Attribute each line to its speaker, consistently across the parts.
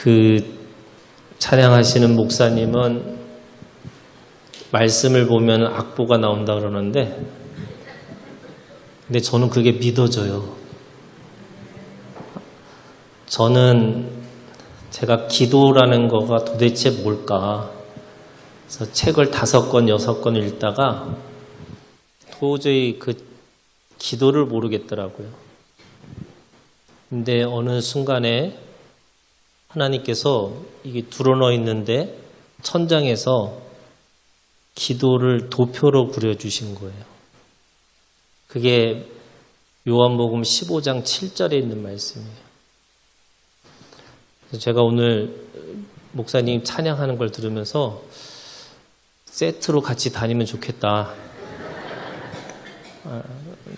Speaker 1: 그 찬양하시는 목사님은 말씀을 보면 악보가 나온다 그러는데, 근데 저는 그게 믿어져요. 저는 제가 기도라는 거가 도대체 뭘까? 그래서 책을 5권, 6권 읽다가 도저히 그 기도를 모르겠더라고요. 근데 어느 순간에 하나님께서 이게 드러넣어 있는데 천장에서 기도를 도표로 그려주신 거예요. 그게 요한복음 15장 7절에 있는 말씀이에요. 그래서 제가 오늘 목사님 찬양하는 걸 들으면서 세트로 같이 다니면 좋겠다.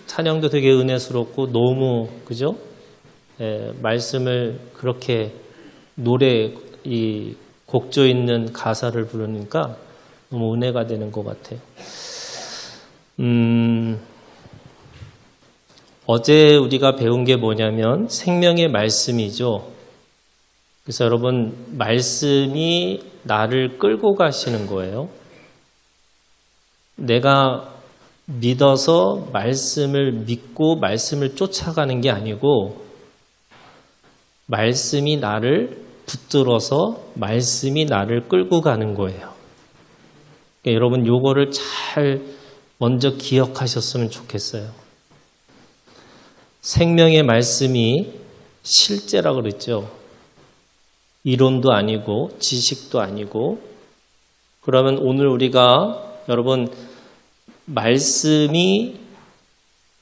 Speaker 1: 찬양도 되게 은혜스럽고 너무 그죠? 말씀을 그렇게 노래 이 곡조 있는 가사를 부르니까 너무 은혜가 되는 것 같아요. 어제 우리가 배운 게 뭐냐면 생명의 말씀이죠. 그래서 여러분 말씀이 나를 끌고 가시는 거예요. 내가 믿어서 말씀을 믿고 말씀을 쫓아가는 게 아니고 말씀이 나를 붙들어서 말씀이 나를 끌고 가는 거예요. 그러니까 여러분 요거를 잘 먼저 기억하셨으면 좋겠어요. 생명의 말씀이 실제라고 그랬죠. 이론도 아니고 지식도 아니고. 그러면 오늘 우리가 여러분 말씀이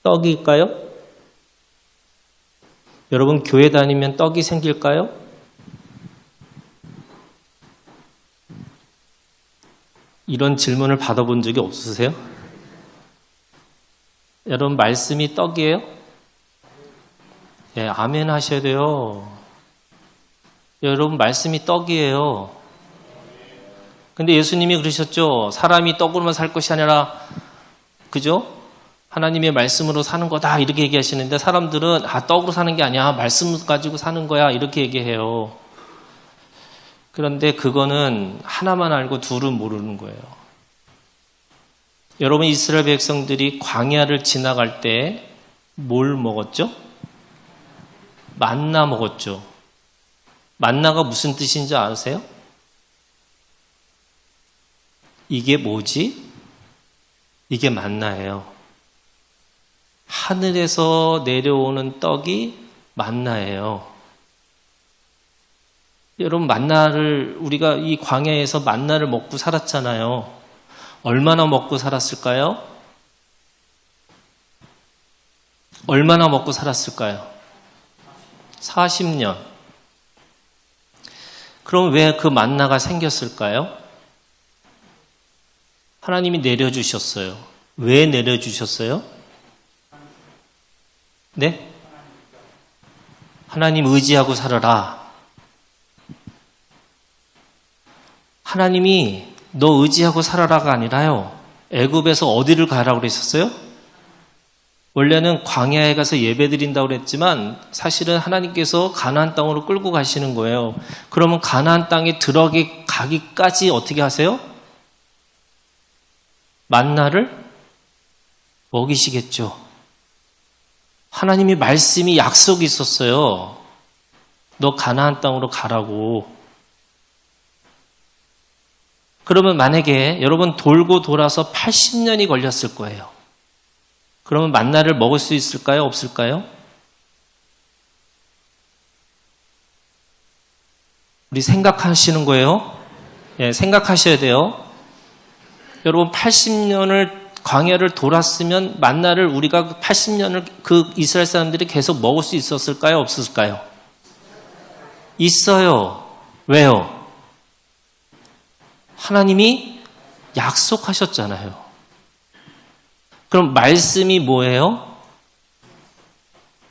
Speaker 1: 떡일까요? 여러분 교회 다니면 떡이 생길까요? 이런 질문을 받아본 적이 없으세요? 여러분 말씀이 떡이에요? 예, 아멘 하셔야 돼요. 여러분 말씀이 떡이에요. 근데 예수님이 그러셨죠. 사람이 떡으로만 살 것이 아니라 그죠? 하나님의 말씀으로 사는 거다 이렇게 얘기하시는데 사람들은 떡으로 사는 게 아니야. 말씀 가지고 사는 거야 이렇게 얘기해요. 그런데 그거는 하나만 알고 둘은 모르는 거예요. 여러분 이스라엘 백성들이 광야를 지나갈 때 뭘 먹었죠? 만나 먹었죠. 만나가 무슨 뜻인지 아세요? 이게 뭐지? 이게 만나예요. 하늘에서 내려오는 떡이 만나예요. 여러분 만나를 우리가 이 광야에서 만나를 먹고 살았잖아요. 얼마나 먹고 살았을까요? 얼마나 먹고 살았을까요? 40년. 그럼 왜 그 만나가 생겼을까요? 하나님이 내려주셨어요. 왜 내려주셨어요? 네? 하나님 의지하고 살아라. 하나님이 너 의지하고 살아라가 아니라요. 애굽에서 어디를 가라고 그랬었어요? 원래는 광야에 가서 예배드린다고 그랬지만 사실은 하나님께서 가나안 땅으로 끌고 가시는 거예요. 그러면 가나안 땅에 들어가기까지 어떻게 하세요? 만나를 먹이시겠죠. 하나님이 말씀이 약속이 있었어요. 너 가나안 땅으로 가라고. 그러면 만약에 여러분 돌고 돌아서 80년이 걸렸을 거예요. 그러면 만나를 먹을 수 있을까요? 없을까요? 우리 생각하시는 거예요. 예, 생각하셔야 돼요. 여러분 80년을 광야를 돌았으면 만나를 우리가 80년을 그 이스라엘 사람들이 계속 먹을 수 있었을까요? 없었을까요? 있어요. 왜요? 하나님이 약속하셨잖아요. 그럼 말씀이 뭐예요?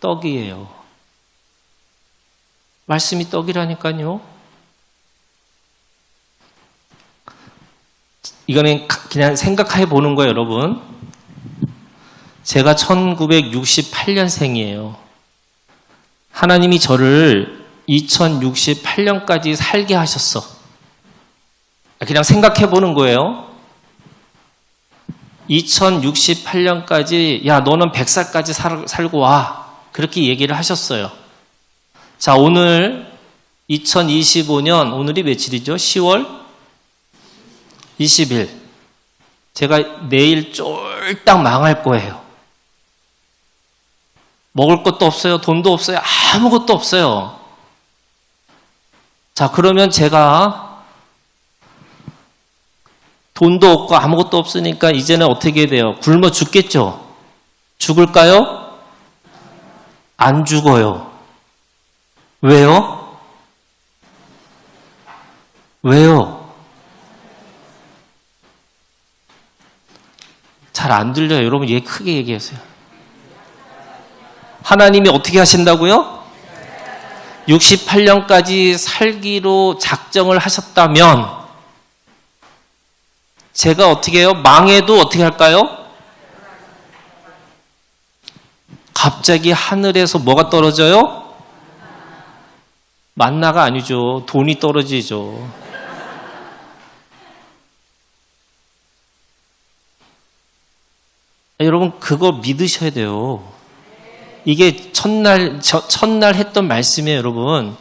Speaker 1: 떡이에요. 말씀이 떡이라니까요. 이거는 그냥 생각해 보는 거예요, 여러분. 제가 1968년생이에요. 하나님이 저를 2068년까지 살게 하셨어. 그냥 생각해 보는 거예요. 2068년까지, 야, 너는 100살까지 살고 와. 그렇게 얘기를 하셨어요. 자, 오늘 2025년, 오늘이 며칠이죠? 10월 20일. 제가 내일 쫄딱 망할 거예요. 먹을 것도 없어요. 돈도 없어요. 아무것도 없어요. 자, 그러면 제가 돈도 없고 아무것도 없으니까 이제는 어떻게 해야 돼요? 굶어 죽겠죠? 죽을까요? 안 죽어요. 왜요? 왜요? 잘 안 들려요. 여러분, 얘 크게 얘기하세요. 하나님이 어떻게 하신다고요? 68년까지 살기로 작정을 하셨다면 제가 어떻게 해요? 망해도 어떻게 할까요? 갑자기 하늘에서 뭐가 떨어져요? 만나가 아니죠. 돈이 떨어지죠. 여러분, 그거 믿으셔야 돼요. 이게 첫날 했던 말씀이에요, 여러분.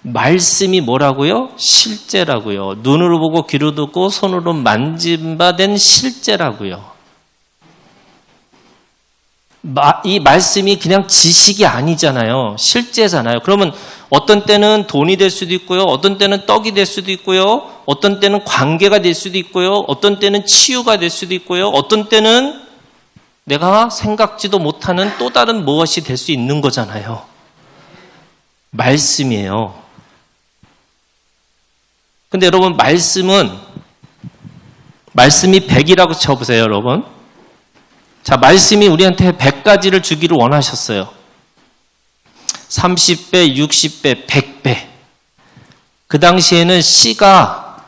Speaker 1: 말씀이 뭐라고요? 실제라고요. 눈으로 보고 귀로 듣고 손으로 만진 바 된 실제라고요. 이 말씀이 그냥 지식이 아니잖아요. 실제잖아요. 그러면 어떤 때는 돈이 될 수도 있고요. 어떤 때는 떡이 될 수도 있고요. 어떤 때는 관계가 될 수도 있고요. 어떤 때는 치유가 될 수도 있고요. 어떤 때는 내가 생각지도 못하는 또 다른 무엇이 될 수 있는 거잖아요. 말씀이에요. 근데 여러분, 말씀이 100이라고 쳐보세요, 여러분. 자, 말씀이 우리한테 100가지를 주기를 원하셨어요. 30배, 60배, 100배. 그 당시에는 씨가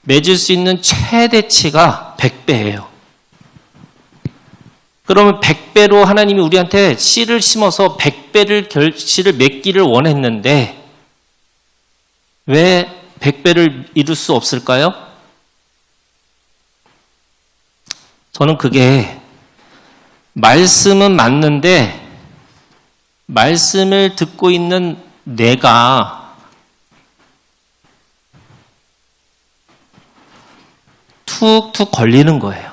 Speaker 1: 맺을 수 있는 최대치가 100배예요. 그러면 100배로 하나님이 우리한테 씨를 심어서 100배를 씨를 맺기를 원했는데 왜 100배를 이룰 수 없을까요? 저는 그게 말씀은 맞는데 말씀을 듣고 있는 내가 툭툭 걸리는 거예요.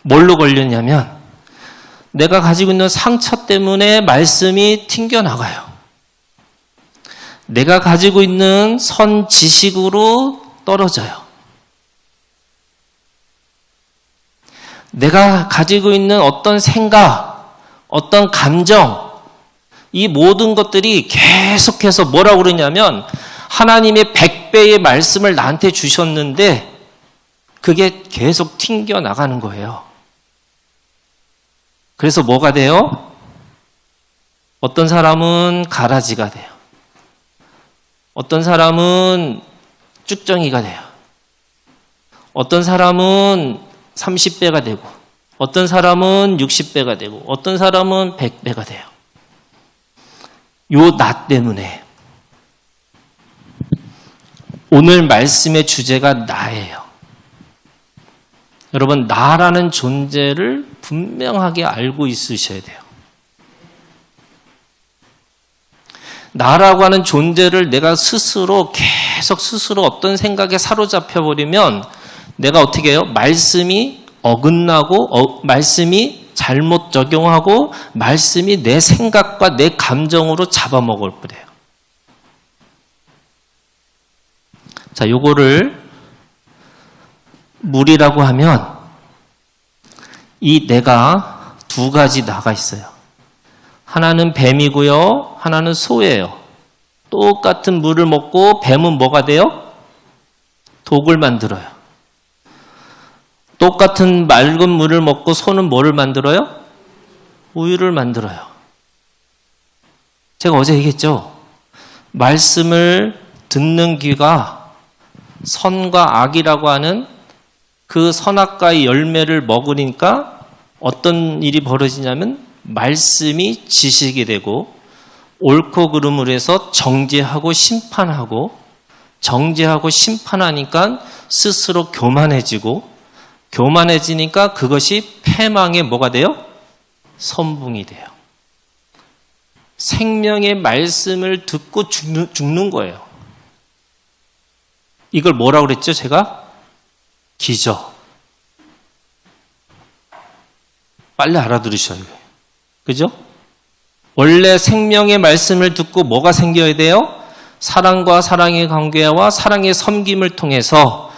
Speaker 1: 뭘로 걸렸냐면 내가 가지고 있는 상처 때문에 말씀이 튕겨나가요. 내가 가지고 있는 선 지식으로 떨어져요. 내가 가지고 있는 어떤 생각, 어떤 감정, 이 모든 것들이 계속해서 뭐라고 그러냐면 하나님의 100배의 말씀을 나한테 주셨는데 그게 계속 튕겨나가는 거예요. 그래서 뭐가 돼요? 어떤 사람은 가라지가 돼요. 어떤 사람은 쭉정이가 돼요. 어떤 사람은 30배가 되고, 어떤 사람은 60배가 되고, 어떤 사람은 100배가 돼요. 요 나 때문에. 오늘 말씀의 주제가 나예요. 여러분, 나라는 존재를 분명하게 알고 있으셔야 돼요. 나라고 하는 존재를 내가 스스로 계속 어떤 생각에 사로잡혀 버리면 내가 어떻게 해요? 말씀이 어긋나고 말씀이 잘못 적용하고 말씀이 내 생각과 내 감정으로 잡아먹을 거예요. 자, 요거를 물이라고 하면 이 내가 두 가지 나가 있어요. 하나는 뱀이고요. 하나는 소예요. 똑같은 물을 먹고 뱀은 뭐가 돼요? 독을 만들어요. 똑같은 맑은 물을 먹고 소는 뭐를 만들어요? 우유를 만들어요. 제가 어제 얘기했죠. 말씀을 듣는 귀가 선과 악이라고 하는 그 선악과의 열매를 먹으니까 어떤 일이 벌어지냐면 말씀이 지식이 되고 옳고 그름으로 해서 정죄하고 심판하고, 정죄하고 심판하니까 스스로 교만해지고, 교만해지니까 그것이 패망의 뭐가 돼요? 선봉이 돼요. 생명의 말씀을 듣고 죽는 거예요. 이걸 뭐라고 그랬죠? 제가? 기적. 빨리 알아들으셔야 돼요. 그죠? 원래 생명의 말씀을 듣고 뭐가 생겨야 돼요? 사랑과 사랑의 관계와 사랑의 섬김을 통해서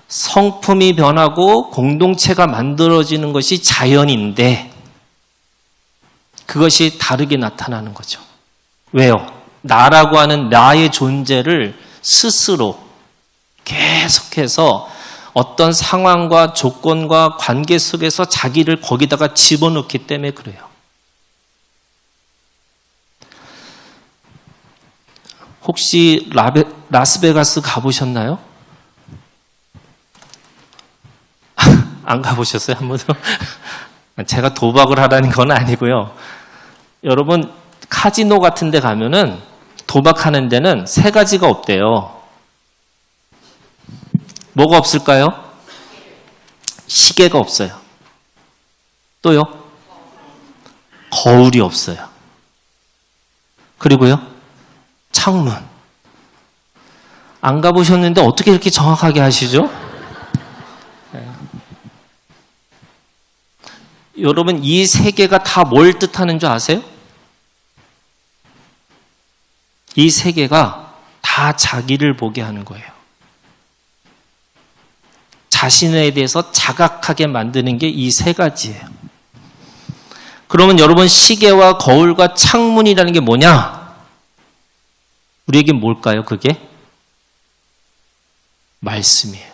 Speaker 1: 성품이 변하고 공동체가 만들어지는 것이 자연인데, 그것이 다르게 나타나는 거죠. 왜요? 나라고 하는 나의 존재를 스스로 계속해서 어떤 상황과 조건과 관계 속에서 자기를 거기다가 집어넣기 때문에 그래요. 혹시 라스베가스 가보셨나요? 안 가보셨어요? 한 번도? 제가 도박을 하라는 건 아니고요. 여러분, 카지노 같은 데 가면은 도박하는 데는 세 가지가 없대요. 뭐가 없을까요? 시계가 없어요. 또요? 거울이 없어요. 그리고요? 창문. 안 가보셨는데 어떻게 이렇게 정확하게 하시죠? 여러분, 이 세 개가 다 뭘 뜻하는 줄 아세요? 이 세 개가 다 자기를 보게 하는 거예요. 자신에 대해서 자각하게 만드는 게 이 세 가지예요. 그러면 여러분, 시계와 거울과 창문이라는 게 뭐냐? 우리에게 뭘까요, 그게? 말씀이에요.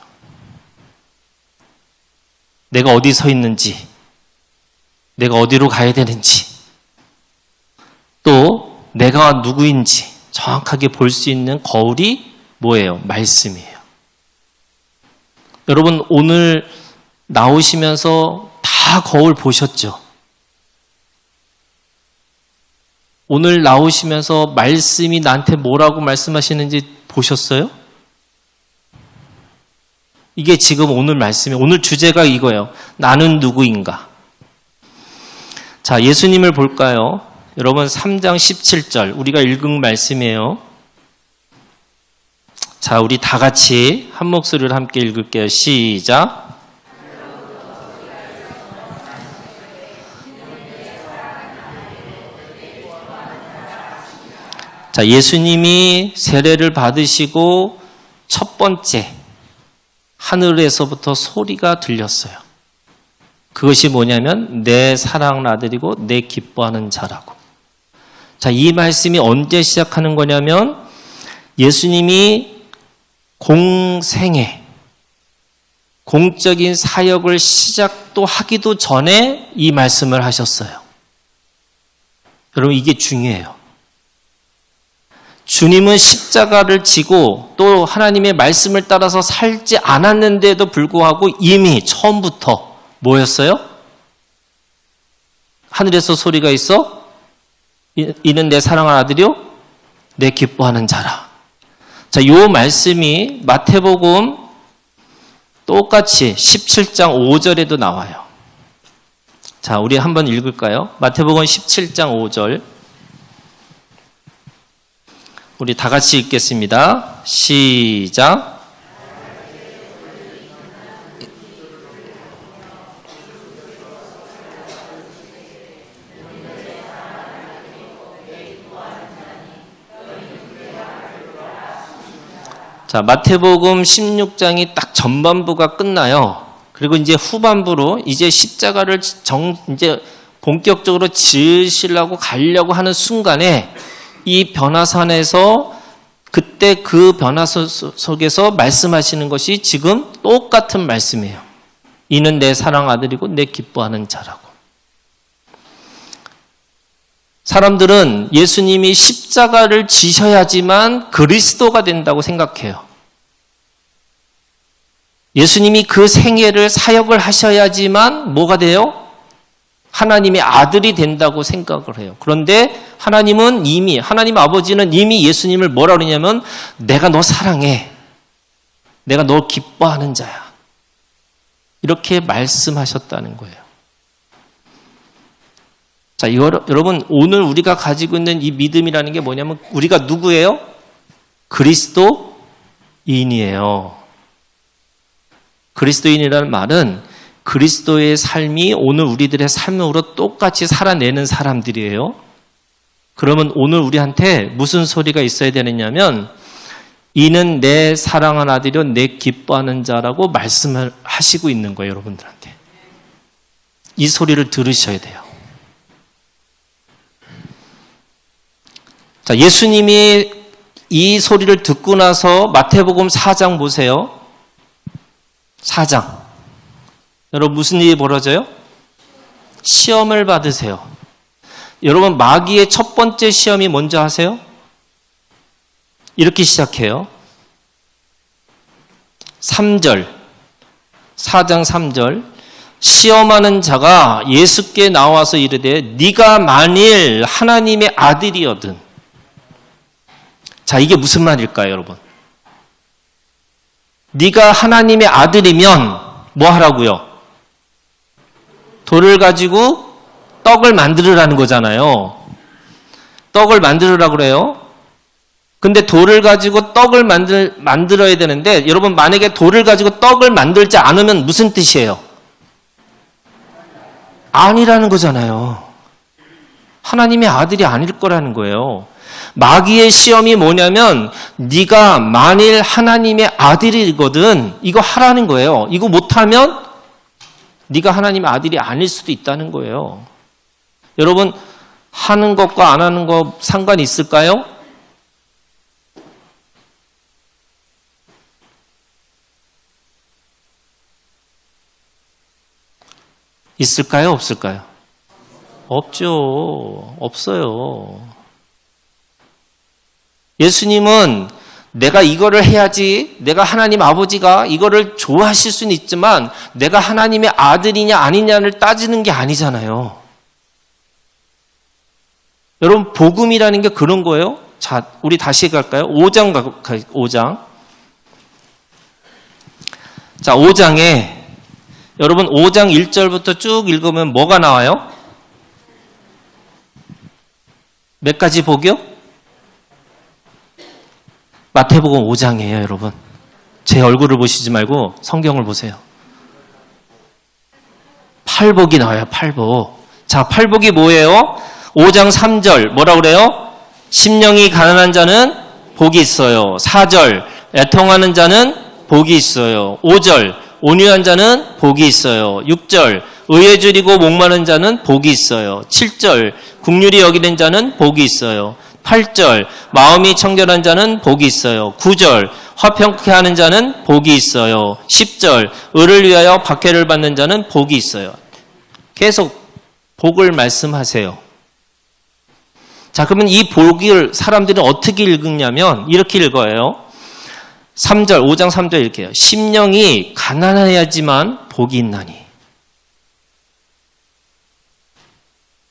Speaker 1: 내가 어디 서 있는지, 내가 어디로 가야 되는지, 또 내가 누구인지 정확하게 볼 수 있는 거울이 뭐예요? 말씀이에요. 여러분, 오늘 나오시면서 다 거울 보셨죠? 오늘 나오시면서 말씀이 나한테 뭐라고 말씀하시는지 보셨어요? 이게 지금 오늘 말씀이에요. 오늘 주제가 이거예요. 나는 누구인가? 자, 예수님을 볼까요? 여러분, 3장 17절 우리가 읽은 말씀이에요. 자, 우리 다 같이 한 목소리로 함께 읽을게요. 시작. 자, 예수님이 세례를 받으시고 첫 번째 하늘에서부터 소리가 들렸어요. 그것이 뭐냐면 내 사랑하는 아들이고 내 기뻐하는 자라고. 자, 이 말씀이 언제 시작하는 거냐면 예수님이 공생애, 공적인 사역을 시작도 하기도 전에 이 말씀을 하셨어요. 여러분, 이게 중요해요. 주님은 십자가를 지고 또 하나님의 말씀을 따라서 살지 않았는데도 불구하고 이미 처음부터 뭐였어요? 하늘에서 소리가 있어? 이는 내 사랑하는 아들이요? 내 기뻐하는 자라. 자, 요 말씀이 마태복음 똑같이 17장 5절에도 나와요. 자, 우리 한번 읽을까요? 마태복음 17장 5절. 우리 다 같이 읽겠습니다. 시작. 자, 마태복음 16장이 딱 전반부가 끝나요. 그리고 이제 후반부로 이제 십자가를 이제 본격적으로 지으시려고 가려고 하는 순간에 이 변화산에서 그때 그 변화산 속에서 말씀하시는 것이 지금 똑같은 말씀이에요. 이는 내 사랑 아들이고 내 기뻐하는 자라고. 사람들은 예수님이 십자가를 지셔야지만 그리스도가 된다고 생각해요. 예수님이 그 생애를 사역을 하셔야지만 뭐가 돼요? 하나님의 아들이 된다고 생각을 해요. 그런데 하나님 아버지는 이미 예수님을 뭐라 그러냐면 내가 너 사랑해. 내가 너 기뻐하는 자야. 이렇게 말씀하셨다는 거예요. 자, 여러분 오늘 우리가 가지고 있는 이 믿음이라는 게 뭐냐면 우리가 누구예요? 그리스도인이에요. 그리스도인이라는 말은 그리스도의 삶이 오늘 우리들의 삶으로 똑같이 살아내는 사람들이에요. 그러면 오늘 우리한테 무슨 소리가 있어야 되느냐면 이는 내 사랑하는 아들이요 내 기뻐하는 자라고 말씀을 하시고 있는 거예요. 여러분들한테. 이 소리를 들으셔야 돼요. 자, 예수님이 이 소리를 듣고 나서 마태복음 4장 보세요. 4장. 여러분 무슨 일이 벌어져요? 시험을 받으세요. 여러분 마귀의 첫 번째 시험이 뭔지 아세요? 이렇게 시작해요. 3절. 4장 3절. 시험하는 자가 예수께 나와서 이르되 네가 만일 하나님의 아들이거든. 자, 이게 무슨 말일까요, 여러분? 네가 하나님의 아들이면 뭐 하라고요? 돌을 가지고 떡을 만들으라는 거잖아요. 떡을 만들으라고 그래요. 근데 돌을 가지고 떡을 만들어야 되는데 여러분 만약에 돌을 가지고 떡을 만들지 않으면 무슨 뜻이에요? 아니라는 거잖아요. 하나님의 아들이 아닐 거라는 거예요. 마귀의 시험이 뭐냐면 네가 만일 하나님의 아들이거든 이거 하라는 거예요. 이거 못하면 네가 하나님의 아들이 아닐 수도 있다는 거예요. 여러분 하는 것과 안 하는 것 상관이 있을까요? 있을까요? 없을까요? 없죠. 없어요. 예수님은 내가 이거를 해야지, 내가 하나님 아버지가 이거를 좋아하실 수는 있지만 내가 하나님의 아들이냐 아니냐를 따지는 게 아니잖아요. 여러분 복음이라는 게 그런 거예요. 자, 우리 다시 갈까요? 5장 5장. 자, 5장에 여러분 5장 1절부터 쭉 읽으면 뭐가 나와요? 몇 가지 복이요? 마태복음 5장이에요, 여러분. 제 얼굴을 보시지 말고 성경을 보세요. 팔복이 나와요, 팔복. 자, 팔복이 뭐예요? 5장 3절 뭐라고 그래요? 심령이 가난한 자는 복이 있어요. 4절 애통하는 자는 복이 있어요. 5절 온유한 자는 복이 있어요. 6절 의에 줄이고 목마른 자는 복이 있어요. 7절 긍휼히 여기는 자는 복이 있어요. 8절 마음이 청결한 자는 복이 있어요. 9절 화평케 하는 자는 복이 있어요. 10절 의를 위하여 박해를 받는 자는 복이 있어요. 계속 복을 말씀하세요. 자, 그러면 이 복을 사람들은 어떻게 읽느냐면 이렇게 읽어요. 3절, 5장 3절 이렇게 해요. 심령이 가난해야지만 복이 있나니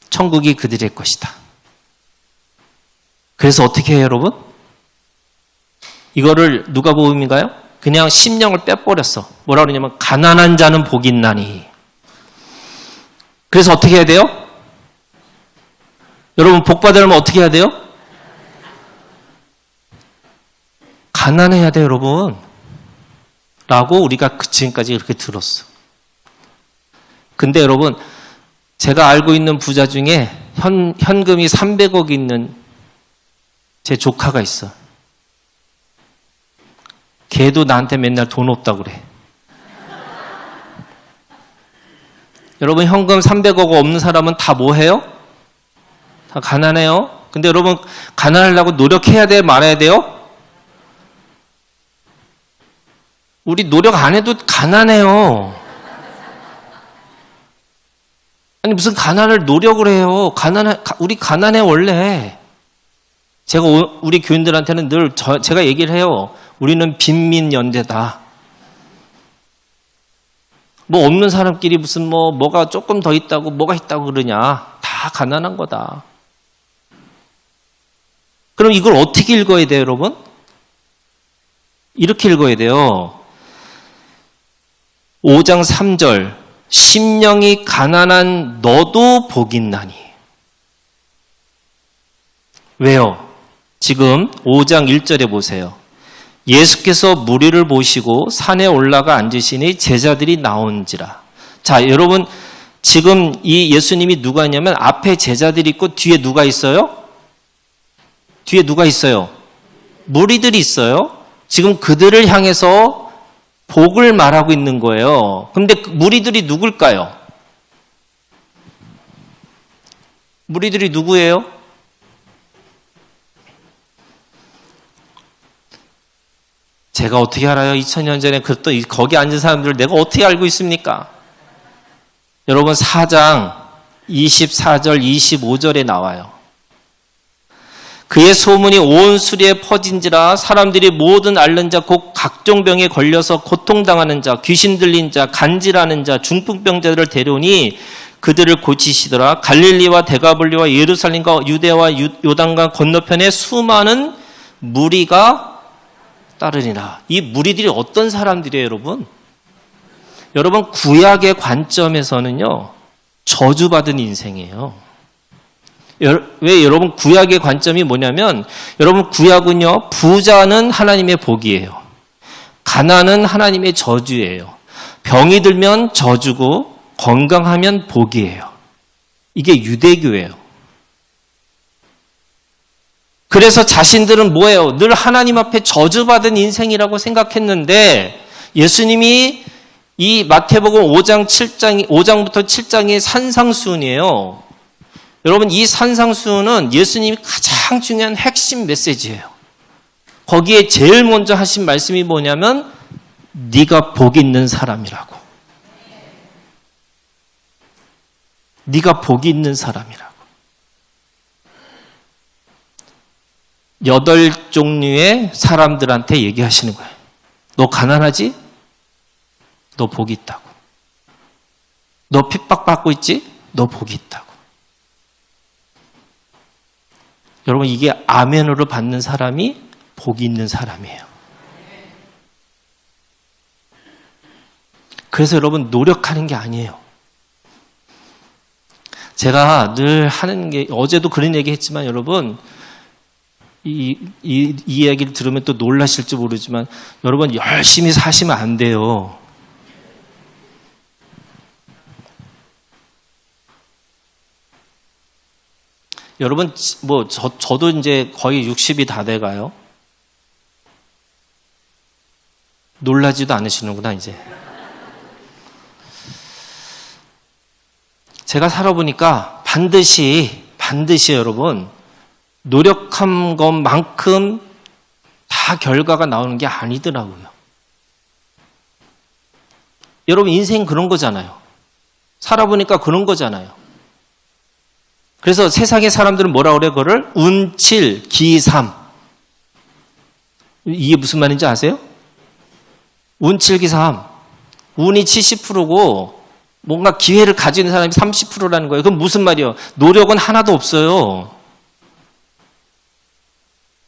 Speaker 1: 천국이 그들의 것이다. 그래서 어떻게 해요, 여러분? 이거를 누가복음인가요? 그냥 심령을 빼버렸어. 뭐라 그러냐면 가난한 자는 복이 있나니. 그래서 어떻게 해야 돼요? 여러분 복 받으려면 어떻게 해야 돼요? 가난해야 돼요, 여러분. 라고 우리가 지금까지 이렇게 들었어. 근데 여러분 제가 알고 있는 부자 중에 현금이 300억 있는 제 조카가 있어. 걔도 나한테 맨날 돈 없다고 그래. 여러분 현금 300억 없는 사람은 다 뭐 해요? 다 가난해요. 근데 여러분 가난하려고 노력해야 돼요? 말아야 돼요? 우리 노력 안 해도 가난해요. 아니 무슨 가난을 노력을 해요. 우리 가난해 원래. 제가 우리 교인들한테는 늘 제가 얘기를 해요. 우리는 빈민연대다. 뭐 없는 사람끼리 무슨 뭐가 조금 더 있다고 뭐가 있다고 그러냐. 다 가난한 거다. 그럼 이걸 어떻게 읽어야 돼요, 여러분? 이렇게 읽어야 돼요. 5장 3절 심령이 가난한 너도 복 있나니. 왜요? 지금 5장 1절에 보세요. 예수께서 무리를 보시고 산에 올라가 앉으시니 제자들이 나온지라. 자, 여러분 지금 이 예수님이 누가 있냐면 앞에 제자들이 있고 뒤에 누가 있어요? 뒤에 누가 있어요? 무리들이 있어요. 지금 그들을 향해서 복을 말하고 있는 거예요. 그런데 무리들이 누굴까요? 무리들이 누구예요? 제가 어떻게 알아요? 2000년 전에 또 거기 앉은 사람들을 내가 어떻게 알고 있습니까? 여러분 4장 24절 25절에 나와요. 그의 소문이 온 수리에 퍼진지라 사람들이 모든 앓는 자 곧 각종 병에 걸려서 고통당하는 자 귀신 들린 자 간질하는 자 중풍병자들을 데려오니 그들을 고치시더라. 갈릴리와 데가볼리와 예루살렘과 유대와 요단강 건너편에 수많은 무리가 따르니라. 이 무리들이 어떤 사람들이에요, 여러분? 여러분 구약의 관점에서는요 저주받은 인생이에요. 왜 여러분 구약의 관점이 뭐냐면 여러분 구약은요 부자는 하나님의 복이에요. 가난은 하나님의 저주예요. 병이 들면 저주고 건강하면 복이에요. 이게 유대교예요. 그래서 자신들은 뭐예요? 늘 하나님 앞에 저주받은 인생이라고 생각했는데 예수님이 이 마태복음 5장부터 7장이 산상수훈이에요. 여러분 이 산상수훈은 예수님이 가장 중요한 핵심 메시지예요. 거기에 제일 먼저 하신 말씀이 뭐냐면 네가 복 있는 사람이라고. 네가 복이 있는 사람이라고. 8종류의 사람들한테 얘기하시는 거예요. 너 가난하지? 너 복이 있다고. 너 핍박받고 있지? 너 복이 있다고. 여러분 이게 아멘으로 받는 사람이 복이 있는 사람이에요. 그래서 여러분 노력하는 게 아니에요. 제가 늘 하는 게 어제도 그런 얘기 했지만 여러분 이 이야기를 들으면 또 놀라실지 모르지만 여러분 열심히 사시면 안 돼요. 여러분 저도 이제 거의 60이 다 돼가요. 놀라지도 않으시는구나 이제. 제가 살아보니까 반드시 여러분 노력한 것만큼 다 결과가 나오는 게 아니더라고요. 여러분 인생 그런 거잖아요. 살아보니까 그런 거잖아요. 그래서 세상의 사람들은 뭐라 그래? 그거를 운칠, 기삼. 이게 무슨 말인지 아세요? 운칠, 기삼. 운이 70%고 뭔가 기회를 가지는 사람이 30%라는 거예요. 그럼 무슨 말이에요? 노력은 하나도 없어요.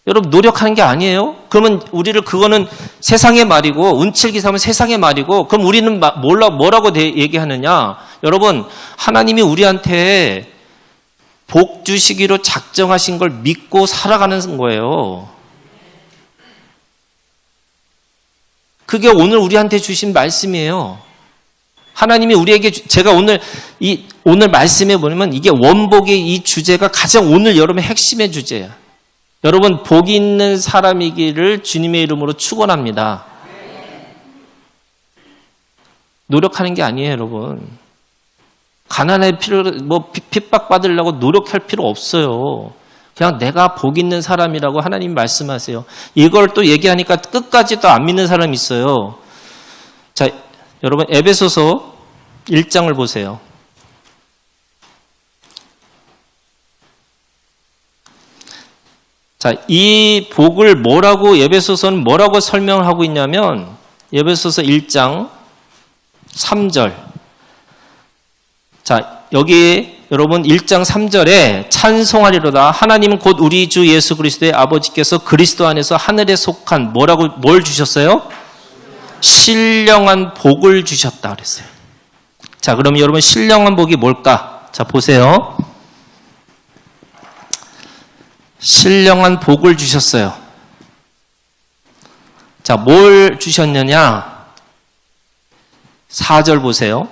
Speaker 1: 여러분 노력하는 게 아니에요? 그러면 그거는 세상의 말이고 운칠기삼은 세상의 말이고 그럼 우리는 뭐라고 얘기하느냐? 여러분 하나님이 우리한테 복 주시기로 작정하신 걸 믿고 살아가는 거예요. 그게 오늘 우리한테 주신 말씀이에요. 하나님이 우리에게 제가 오늘 말씀에 보면 이게 원복의 이 주제가 가장 오늘 여러분의 핵심의 주제예요. 여러분 복이 있는 사람이기를 주님의 이름으로 축원합니다. 노력하는 게 아니에요, 여러분. 가난할 필요 핍박받으려고 노력할 필요 없어요. 그냥 내가 복 있는 사람이라고 하나님 말씀하세요. 이걸 또 얘기하니까 끝까지 또 안 믿는 사람이 있어요. 자, 여러분 에베소서 1장을 보세요. 자, 이 복을 에베소서는 뭐라고 설명을 하고 있냐면 에베소서 1장 3절. 자, 여기 여러분 1장 3절에 찬송하리로다. 하나님은 곧 우리 주 예수 그리스도의 아버지께서 그리스도 안에서 하늘에 속한 뭘 주셨어요? 신령한 복을 주셨다 그랬어요. 자, 그럼 여러분 신령한 복이 뭘까? 자, 보세요. 신령한 복을 주셨어요. 자, 뭘 주셨느냐? 4절 보세요.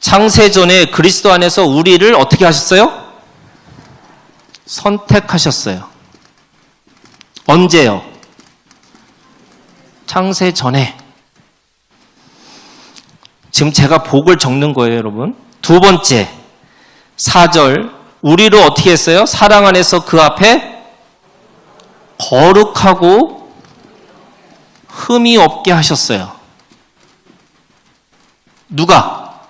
Speaker 1: 창세전에 그리스도 안에서 우리를 어떻게 하셨어요? 선택하셨어요. 언제요? 창세전에. 지금 제가 복을 적는 거예요, 여러분. 두 번째, 4절. 우리를 어떻게 했어요? 사랑 안에서 그 앞에 거룩하고 흠이 없게 하셨어요. 누가?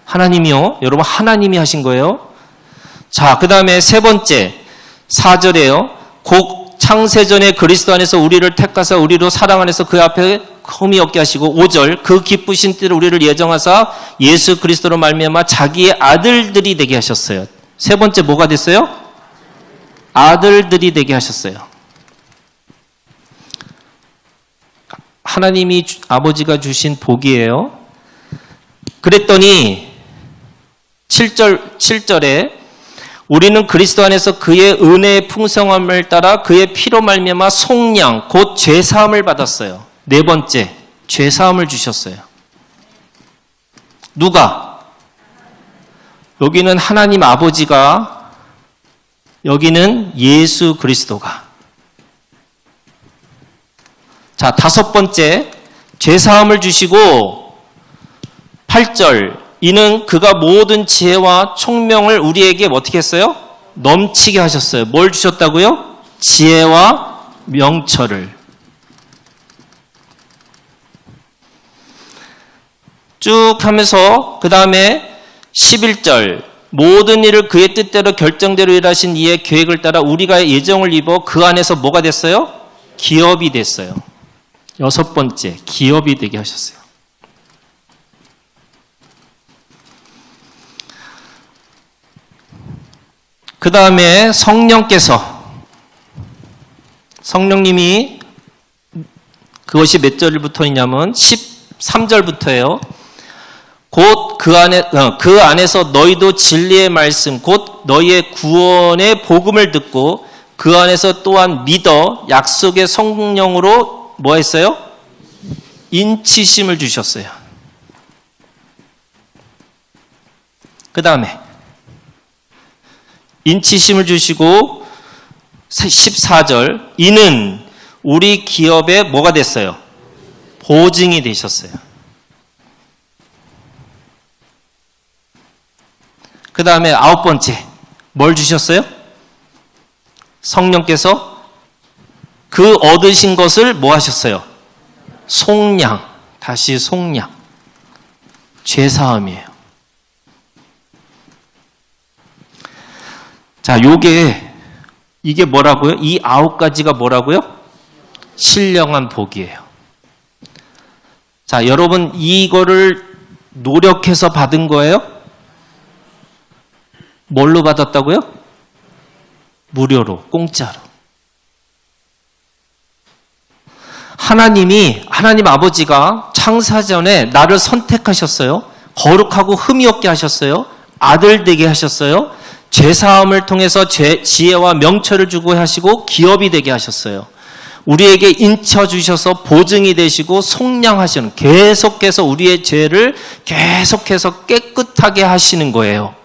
Speaker 1: 하나님이요. 여러분 하나님이 하신 거예요. 자, 그 다음에 세 번째 4절에요. 곧 창세전에 그리스도 안에서 우리를 택하사 우리로 사랑 안에서 그 앞에 흠이 없게 하시고 5절 그 기쁘신 때를 우리를 예정하사 예수 그리스도로 말미암아 자기의 아들들이 되게 하셨어요. 세 번째 뭐가 됐어요? 아들들이 되게 하셨어요. 하나님이 아버지가 주신 복이에요. 그랬더니 7절에 우리는 그리스도 안에서 그의 은혜의 풍성함을 따라 그의 피로 말미암아 속량 곧 죄사함을 받았어요. 네 번째 죄사함을 주셨어요. 누가? 여기는 하나님 아버지가, 여기는 예수 그리스도가. 자, 다섯 번째 죄사함을 주시고 8절 이는 그가 모든 지혜와 총명을 우리에게 어떻게 했어요? 넘치게 하셨어요. 뭘 주셨다고요? 지혜와 명철을. 쭉 하면서 그 다음에 11절 모든 일을 그의 뜻대로 결정대로 일하신 이의 계획을 따라 우리가 예정을 입어 그 안에서 뭐가 됐어요? 기업이 됐어요. 여섯 번째 기업이 되게 하셨어요. 그 다음에 성령님이 그것이 몇 절부터이냐면 13절부터예요. 곧 그 안에서 너희도 진리의 말씀 곧 너희의 구원의 복음을 듣고 그 안에서 또한 믿어 약속의 성령으로 뭐 했어요? 인치심을 주셨어요. 그 다음에 인치심을 주시고 14절 이는 우리 기업에 뭐가 됐어요? 보증이 되셨어요. 그 다음에 아홉 번째 뭘 주셨어요? 성령께서 그 얻으신 것을 뭐 하셨어요? 속량. 다시 속량. 죄사함이에요. 자, 이게 뭐라고요? 이 9가지가 뭐라고요? 신령한 복이에요. 자, 여러분 이거를 노력해서 받은 거예요? 뭘로 받았다고요? 무료로, 공짜로. 하나님 아버지가 창사전에 나를 선택하셨어요. 거룩하고 흠이 없게 하셨어요. 아들 되게 하셨어요. 죄사함을 통해서 지혜와 명철을 주고 하시고 기업이 되게 하셨어요. 우리에게 인쳐주셔서 보증이 되시고 속량하시는, 계속해서 우리의 죄를 계속해서 깨끗하게 하시는 거예요.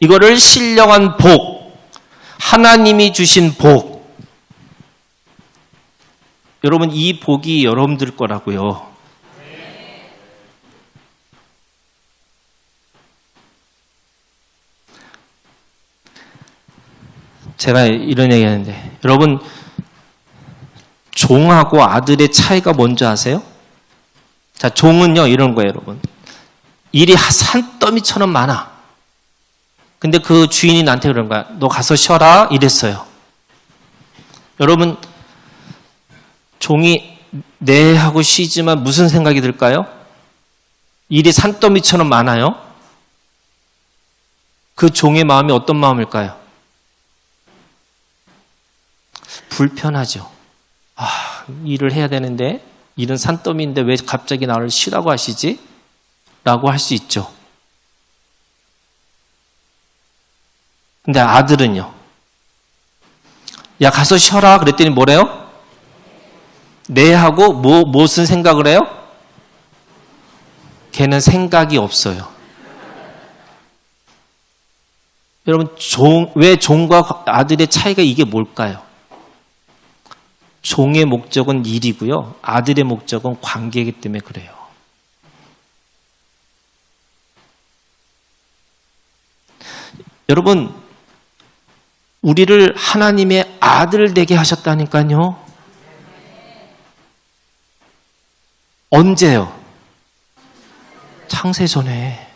Speaker 1: 이거를 신령한 복, 하나님이 주신 복. 여러분 이 복이 여러분들 거라고요. 제가 이런 얘기 하는데 여러분 종하고 아들의 차이가 뭔지 아세요? 자, 종은요 이런 거예요, 여러분. 일이 산더미처럼 많아. 근데 그 주인이 나한테 그런 거야. 너 가서 쉬어라 이랬어요. 여러분 종이 네 하고 쉬지만 무슨 생각이 들까요? 일이 산더미처럼 많아요. 그 종의 마음이 어떤 마음일까요? 불편하죠. 일을 해야 되는데 일은 산더미인데 왜 갑자기 나를 쉬라고 하시지? 라고 할 수 있죠. 근데 아들은요. 야, 가서 쉬어라. 그랬더니 뭐래요? 네 하고 무슨 생각을 해요? 걔는 생각이 없어요. 여러분, 왜 종과 아들의 차이가 이게 뭘까요? 종의 목적은 일이고요. 아들의 목적은 관계이기 때문에 그래요. 여러분, 우리를 하나님의 아들 되게 하셨다니까요. 언제요? 창세전에.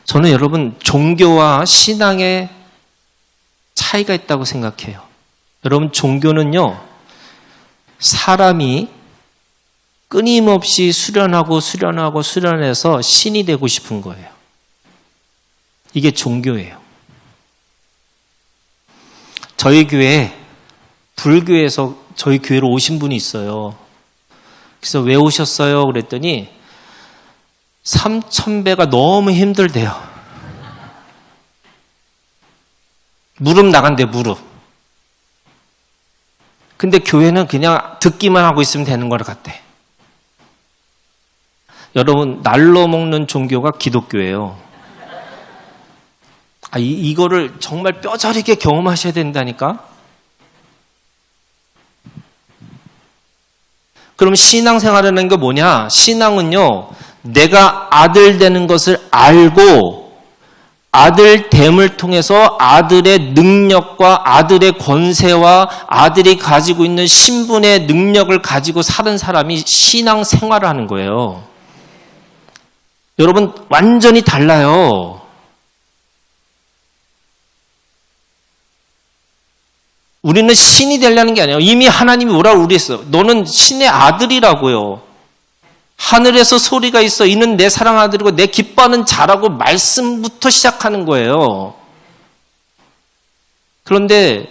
Speaker 1: 저는 여러분 종교와 신앙의 차이가 있다고 생각해요. 여러분 종교는요. 사람이 끊임없이 수련해서 신이 되고 싶은 거예요. 이게 종교예요. 저희 교회에 불교에서 저희 교회로 오신 분이 있어요. 그래서 왜 오셨어요? 그랬더니 3,000배가 너무 힘들대요. 무릎 나간대, 무릎. 근데 교회는 그냥 듣기만 하고 있으면 되는 것 같대. 여러분, 날로 먹는 종교가 기독교예요. 이거를 정말 뼈저리게 경험하셔야 된다니까? 그럼 신앙생활이라는 게 뭐냐? 신앙은요, 내가 아들 되는 것을 알고 아들됨을 통해서 아들의 능력과 아들의 권세와 아들이 가지고 있는 신분의 능력을 가지고 사는 사람이 신앙생활을 하는 거예요. 여러분 완전히 달라요. 우리는 신이 되려는 게 아니에요. 이미 하나님이 뭐라고 그랬어요. 너는 신의 아들이라고요. 하늘에서 소리가 있어. 이는 내 사랑 아들이고 내 기뻐하는 자라고 말씀부터 시작하는 거예요. 그런데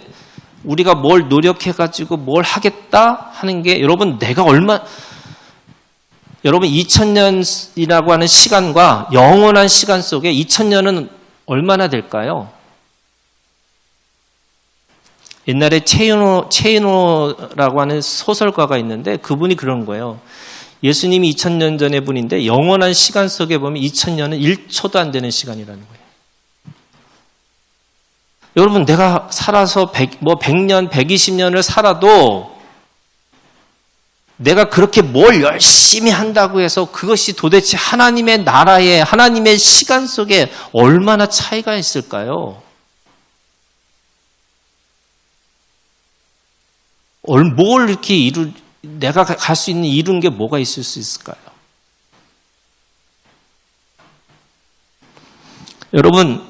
Speaker 1: 우리가 뭘 노력해가지고 뭘 하겠다 하는 게 여러분 2000년이라고 하는 시간과 영원한 시간 속에 2000년은 얼마나 될까요? 옛날에 체이노라고 하는 소설가가 있는데 그분이 그런 거예요. 예수님이 2000년 전의 분인데 영원한 시간 속에 보면 2000년은 1초도 안 되는 시간이라는 거예요. 여러분 내가 살아서 100년, 120년을 살아도 내가 그렇게 뭘 열심히 한다고 해서 그것이 도대체 하나님의 나라에 하나님의 시간 속에 얼마나 차이가 있을까요? 뭘 이렇게 내가 갈 수 있는 이룬 게 뭐가 있을 수 있을까요? 여러분,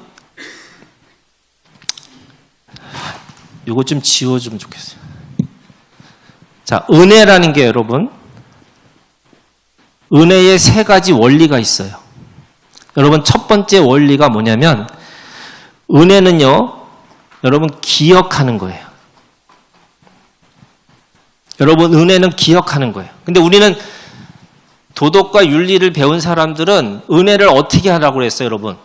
Speaker 1: 이거 좀 지워주면 좋겠어요. 자, 은혜라는 게 여러분, 은혜에 세 가지 원리가 있어요. 여러분, 첫 번째 원리가 뭐냐면, 은혜는요, 여러분, 기억하는 거예요. 여러분, 은혜는 기억하는 거예요. 근데 우리는 도덕과 윤리를 배운 사람들은 은혜를 어떻게 하라고 그랬어요, 여러분?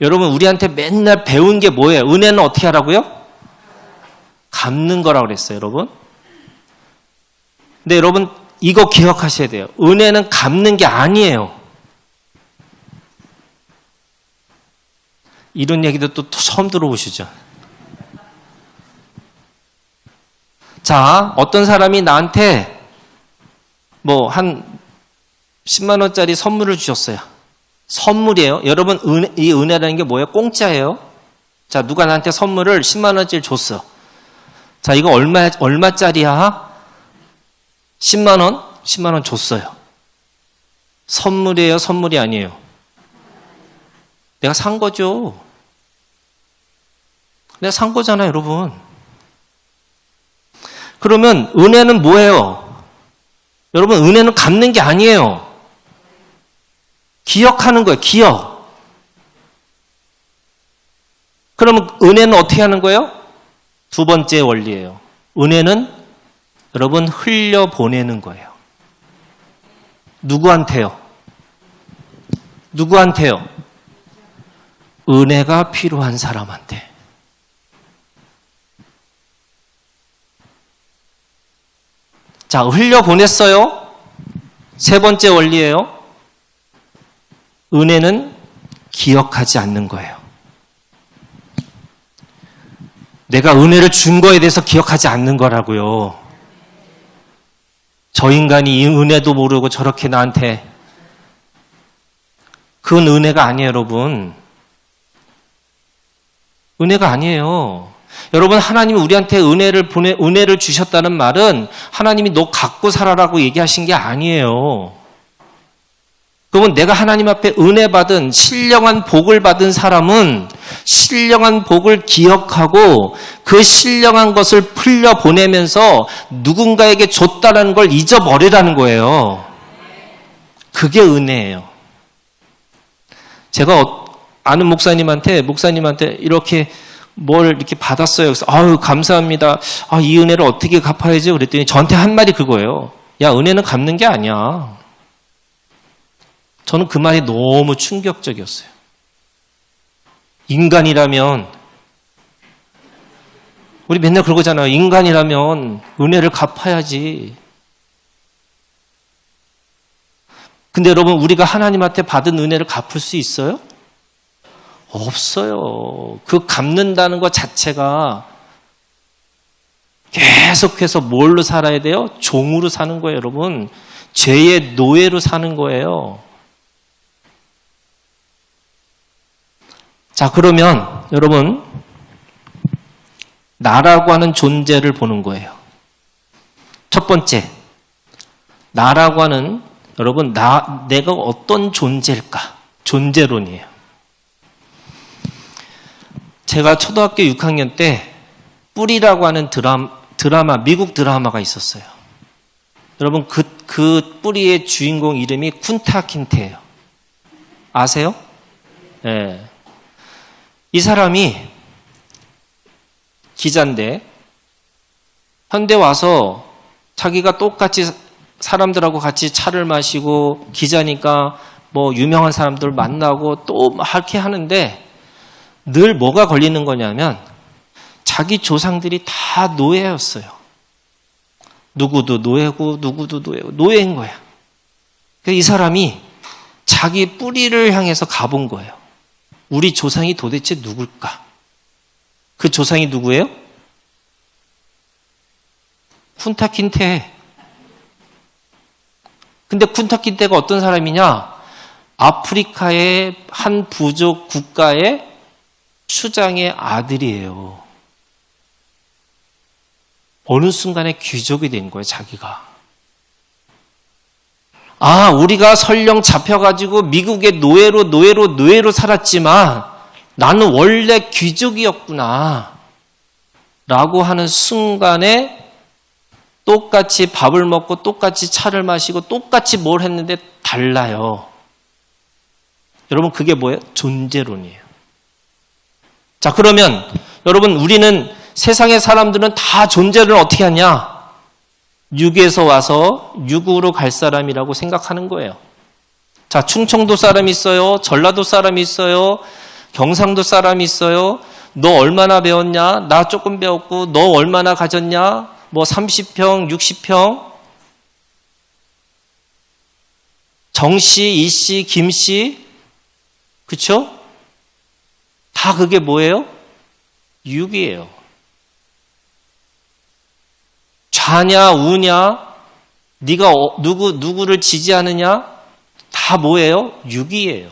Speaker 1: 여러분, 우리한테 맨날 배운 게 뭐예요? 은혜는 어떻게 하라고요? 갚는 거라고 그랬어요, 여러분. 근데 여러분, 이거 기억하셔야 돼요. 은혜는 갚는 게 아니에요. 이런 얘기도 또 처음 들어보시죠? 자, 어떤 사람이 나한테 한 10만 원짜리 선물을 주셨어요. 선물이에요. 여러분, 이 은혜라는 게 뭐예요? 공짜예요. 자, 누가 나한테 선물을 10만 원짜리 줬어. 자, 이거 얼마짜리야? 10만 원? 10만 원 줬어요. 선물이에요? 선물이 아니에요? 내가 산 거죠. 내가 산 거잖아요, 여러분. 그러면 은혜는 뭐예요? 여러분, 은혜는 갚는 게 아니에요. 기억하는 거예요, 기억. 그러면 은혜는 어떻게 하는 거예요? 두 번째 원리예요. 은혜는 여러분 흘려보내는 거예요. 누구한테요? 누구한테요? 은혜가 필요한 사람한테. 자, 흘려보냈어요. 세 번째 원리예요. 은혜는 기억하지 않는 거예요. 내가 은혜를 준 거에 대해서 기억하지 않는 거라고요. 저 인간이 이 은혜도 모르고 저렇게 나한테. 그건 은혜가 아니에요, 여러분. 은혜가 아니에요. 여러분, 하나님이 우리한테 은혜를 주셨다는 말은 하나님이 너 갖고 살아라고 얘기하신 게 아니에요. 그러면 내가 하나님 앞에 은혜 받은, 신령한 복을 받은 사람은 신령한 복을 기억하고 그 신령한 것을 풀려보내면서 누군가에게 줬다는 걸 잊어버리라는 거예요. 그게 은혜예요. 제가 아는 목사님한테 이렇게 뭘 이렇게 받았어요. 그래서 아유 감사합니다. 이 은혜를 어떻게 갚아야지? 그랬더니 저한테 한 말이 그거예요. 야, 은혜는 갚는 게 아니야. 저는 그 말이 너무 충격적이었어요. 인간이라면 우리 맨날 그러잖아요. 인간이라면 은혜를 갚아야지. 근데 여러분, 우리가 하나님한테 받은 은혜를 갚을 수 있어요? 없어요. 그 갚는다는 것 자체가 계속해서 뭘로 살아야 돼요? 종으로 사는 거예요, 여러분. 죄의 노예로 사는 거예요. 자, 그러면 여러분, 나라고 하는 존재를 보는 거예요. 첫 번째, 나라고 하는, 여러분, 내가 어떤 존재일까? 존재론이에요. 제가 초등학교 6학년 때 뿌리라고 하는 드라마, 미국 드라마가 있었어요. 여러분, 그 뿌리의 주인공 이름이 쿤타 킨테예요. 아세요? 네. 이 사람이 기자인데 현대 와서 자기가 똑같이 사람들하고 같이 차를 마시고 기자니까 뭐 유명한 사람들 만나고 또 이렇게 하는데 늘 뭐가 걸리는 거냐면 자기 조상들이 다 노예였어요. 누구도 노예고 누구도 노예고 노예인 거야. 이 사람이 자기 뿌리를 향해서 가본 거예요. 우리 조상이 도대체 누굴까? 그 조상이 누구예요? 쿤타 킨테. 근데 쿤타 킨테가 어떤 사람이냐? 아프리카의 한 부족 국가의 추장의 아들이에요. 어느 순간에 귀족이 된 거예요, 자기가. 우리가 설령 잡혀가지고 미국의 노예로 살았지만 나는 원래 귀족이었구나. 라고 하는 순간에 똑같이 밥을 먹고 똑같이 차를 마시고 똑같이 뭘 했는데 달라요. 여러분, 그게 뭐예요? 존재론이에요. 자, 그러면 여러분, 우리는 세상의 사람들은 다 존재를 어떻게 하냐? 육에서 와서 육으로 갈 사람이라고 생각하는 거예요. 자, 충청도 사람이 있어요. 전라도 사람이 있어요. 경상도 사람이 있어요. 너 얼마나 배웠냐? 나 조금 배웠고 너 얼마나 가졌냐? 뭐 30평, 60평. 정씨, 이씨, 김씨. 그쵸? 다 그게 뭐예요? 육이에요. 좌냐 우냐, 네가 누구를 지지하느냐, 다 뭐예요? 육이에요.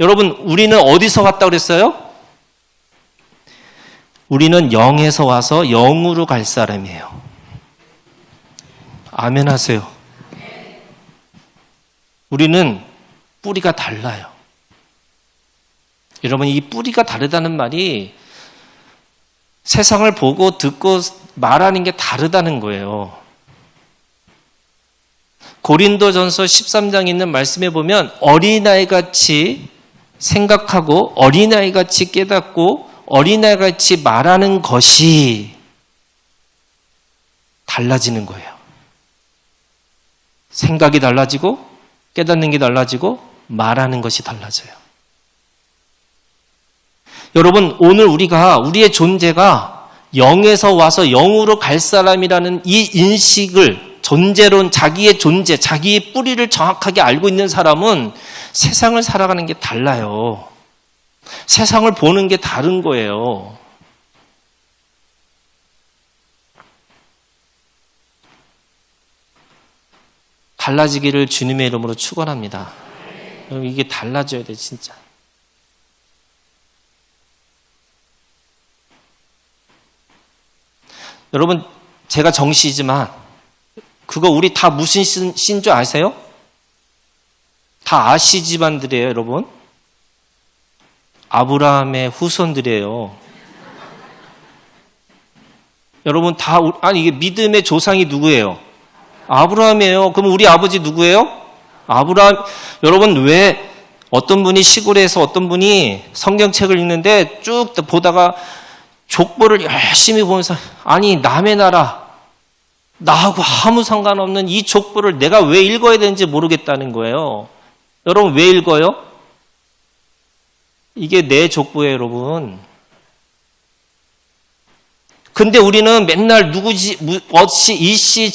Speaker 1: 여러분, 우리는 어디서 왔다 그랬어요? 우리는 영에서 와서 영으로 갈 사람이에요. 아멘 하세요. 우리는 뿌리가 달라요. 여러분, 이 뿌리가 다르다는 말이 세상을 보고 듣고 말하는 게 다르다는 거예요. 고린도전서 13장에 있는 말씀에 보면 어린아이같이 생각하고 어린아이같이 깨닫고 어린아이같이 말하는 것이 달라지는 거예요. 생각이 달라지고 깨닫는 게 달라지고 말하는 것이 달라져요. 여러분, 오늘 우리의 존재가 영에서 와서 영으로 갈 사람이라는 이 인식을, 존재론, 자기의 존재, 자기의 뿌리를 정확하게 알고 있는 사람은 세상을 살아가는 게 달라요. 세상을 보는 게 다른 거예요. 달라지기를 주님의 이름으로 축원합니다. 여러분, 이게 달라져야 돼, 진짜. 여러분, 제가 정씨지만 그거 우리 다 무슨 씨인 줄 아세요? 다 아시 집안들이에요, 여러분. 아브라함의 후손들이에요. 여러분, 이게 믿음의 조상이 누구예요? 아브라함이에요. 그럼 우리 아버지 누구예요? 아브라함. 여러분, 왜 어떤 분이 시골에서 어떤 분이 성경책을 읽는데 쭉 보다가 족보를 열심히 보면서, 아니, 남의 나라, 나하고 아무 상관없는 이 족보를 내가 왜 읽어야 되는지 모르겠다는 거예요. 여러분, 왜 읽어요? 이게 내 족보예요, 여러분. 근데 우리는 맨날 누구지, 어씨, 이씨,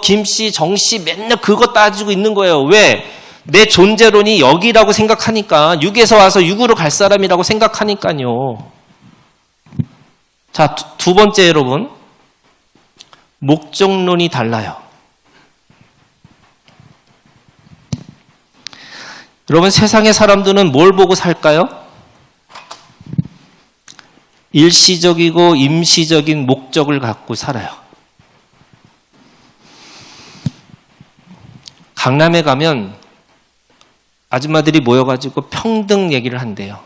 Speaker 1: 김씨, 정씨 맨날 그거 따지고 있는 거예요. 왜? 내 존재론이 여기라고 생각하니까, 육에서 와서 육으로 갈 사람이라고 생각하니까요. 자, 두 번째, 여러분. 목적론이 달라요. 여러분, 세상의 사람들은 뭘 보고 살까요? 일시적이고 임시적인 목적을 갖고 살아요. 강남에 가면 아줌마들이 모여가지고 평등 얘기를 한대요.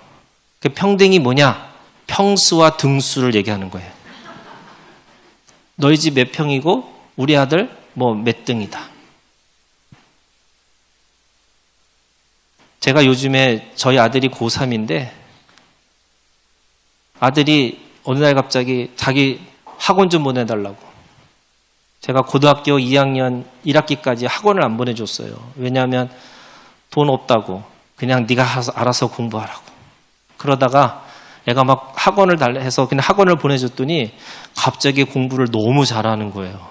Speaker 1: 그 평등이 뭐냐? 평수와 등수를 얘기하는 거예요. 너희 집 몇 평이고 우리 아들 몇 등이다. 제가 요즘에 저희 아들이 고3인데 아들이 어느 날 갑자기 자기 학원 좀 보내달라고. 제가 고등학교 2학년 1학기까지 학원을 안 보내줬어요. 왜냐하면 돈 없다고. 그냥 네가 알아서 공부하라고. 그러다가 애가 막 학원을 달라 해서 그냥 학원을 보내줬더니 갑자기 공부를 너무 잘하는 거예요.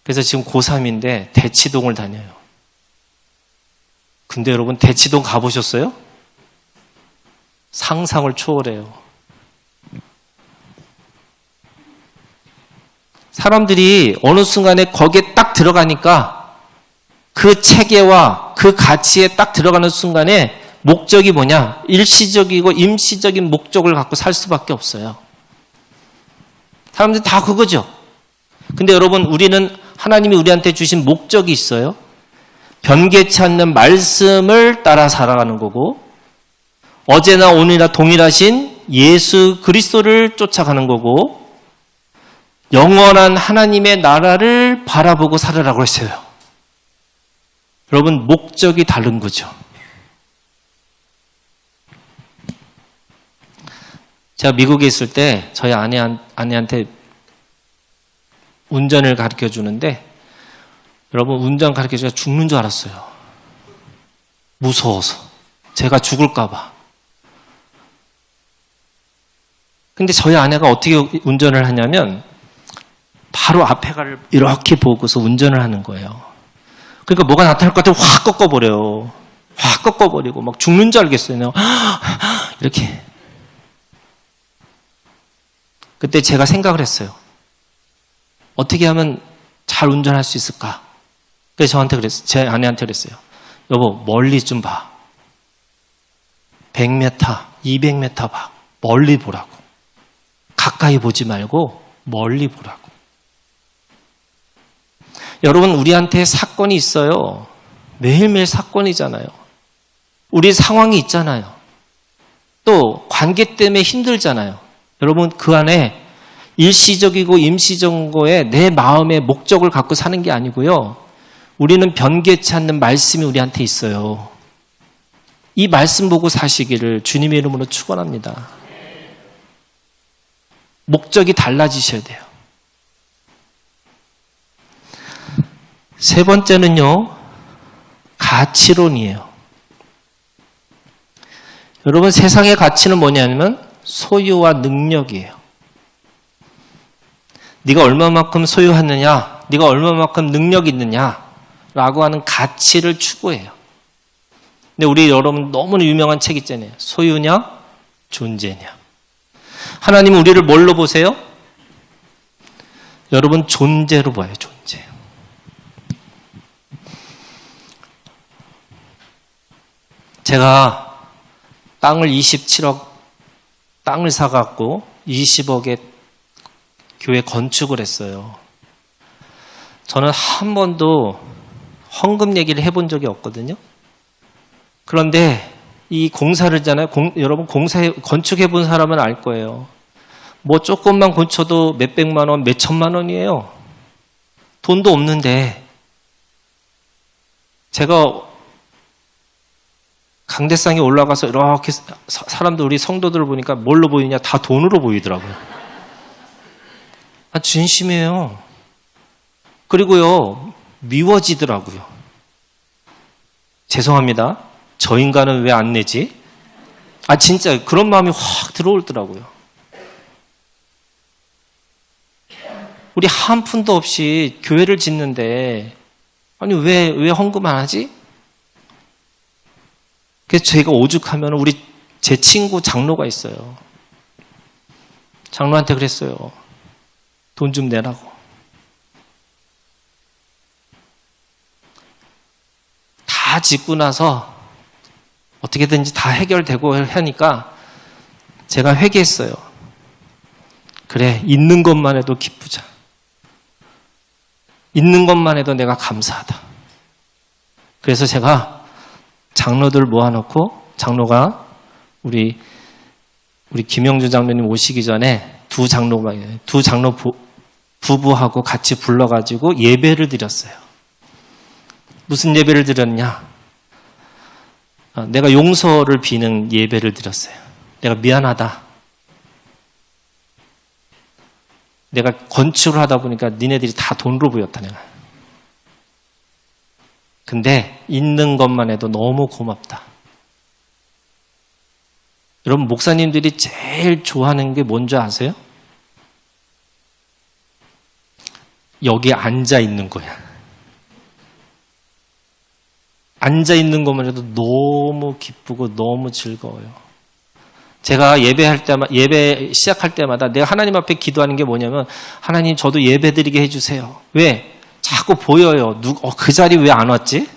Speaker 1: 그래서 지금 고3인데 대치동을 다녀요. 근데 여러분, 대치동 가보셨어요? 상상을 초월해요. 사람들이 어느 순간에 거기에 딱 들어가니까 그 체계와 그 가치에 딱 들어가는 순간에 목적이 뭐냐? 일시적이고 임시적인 목적을 갖고 살 수밖에 없어요. 사람들이 다 그거죠. 근데 여러분, 우리는 하나님이 우리한테 주신 목적이 있어요. 변개치 않는 말씀을 따라 살아가는 거고, 어제나 오늘이나 동일하신 예수 그리스도를 쫓아가는 거고, 영원한 하나님의 나라를 바라보고 살으라고 했어요. 여러분, 목적이 다른 거죠. 제가 미국에 있을 때 저희 아내한테 운전을 가르쳐 주는데, 여러분, 운전 가르쳐 주니까 죽는 줄 알았어요. 무서워서. 제가 죽을까 봐. 근데 저희 아내가 어떻게 운전을 하냐면 바로 앞에가를 이렇게 보고서 운전을 하는 거예요. 그러니까 뭐가 나타날 것 같아요. 확 꺾어버려요. 확 꺾어버리고 막 죽는 줄 알겠어요. 이렇게. 그때 제가 생각을 했어요. 어떻게 하면 잘 운전할 수 있을까? 그래서 제 아내한테 그랬어요. 여보, 멀리 좀 봐. 100m, 200m 봐. 멀리 보라고. 가까이 보지 말고 멀리 보라고. 여러분, 우리한테 사건이 있어요. 매일매일 사건이잖아요. 우리 상황이 있잖아요. 또 관계 때문에 힘들잖아요. 여러분 그 안에 일시적이고 임시적인 거에 내 마음의 목적을 갖고 사는 게 아니고요. 우리는 변개치 않는 말씀이 우리한테 있어요. 이 말씀 보고 사시기를 주님의 이름으로 축원합니다. 목적이 달라지셔야 돼요. 세 번째는요, 가치론이에요. 여러분 세상의 가치는 뭐냐면 소유와 능력이에요. 네가 얼마만큼 소유하느냐, 네가 얼마만큼 능력이 있느냐라고 하는 가치를 추구해요. 근데 우리 여러분 너무나 유명한 책 있잖아요. 소유냐, 존재냐. 하나님은 우리를 뭘로 보세요? 여러분 존재로 봐요. 존재. 제가 땅을 27억 땅을 사갖고 20억에 교회 건축을 했어요. 저는 한 번도 헌금 얘기를 해본 적이 없거든요. 그런데 이 공사를 했잖아요. 여러분 건축해본 사람은 알 거예요. 뭐 조금만 고쳐도 몇백만 원, 몇천만 원이에요. 돈도 없는데 제가 강대상에 올라가서 이렇게 사람들 우리 성도들을 보니까 뭘로 보이냐? 다 돈으로 보이더라고요. 아, 진심이에요. 그리고요, 미워지더라고요. 죄송합니다. 저 인간은 왜 안 내지? 아, 진짜 그런 마음이 확 들어오더라고요. 우리 한 푼도 없이 교회를 짓는데, 아니, 왜 헌금 안 하지? 그래서 제가 오죽하면 제 친구 장로가 있어요. 장로한테 그랬어요. 돈 좀 내라고. 다 짓고 나서 어떻게든지 다 해결되고 하니까 제가 회개했어요. 그래, 있는 것만 해도 기쁘자. 있는 것만 해도 내가 감사하다. 그래서 제가 장로들 모아놓고 장로가 우리 김영주 장로님 오시기 전에 두 장로 부부하고 같이 불러가지고 예배를 드렸어요. 무슨 예배를 드렸냐? 내가 용서를 비는 예배를 드렸어요. 내가 미안하다. 내가 건축을 하다 보니까 니네들이 다 돈으로 보였다 내가. 근데 있는 것만 해도 너무 고맙다. 여러분 목사님들이 제일 좋아하는 게 뭔지 아세요? 여기 앉아 있는 거야. 앉아 있는 것만 해도 너무 기쁘고 너무 즐거워요. 제가 예배 시작할 때마다 내가 하나님 앞에 기도하는 게 뭐냐면 하나님 저도 예배 드리게 해주세요. 왜? 자꾸 보여요. 그 자리 왜 안 왔지?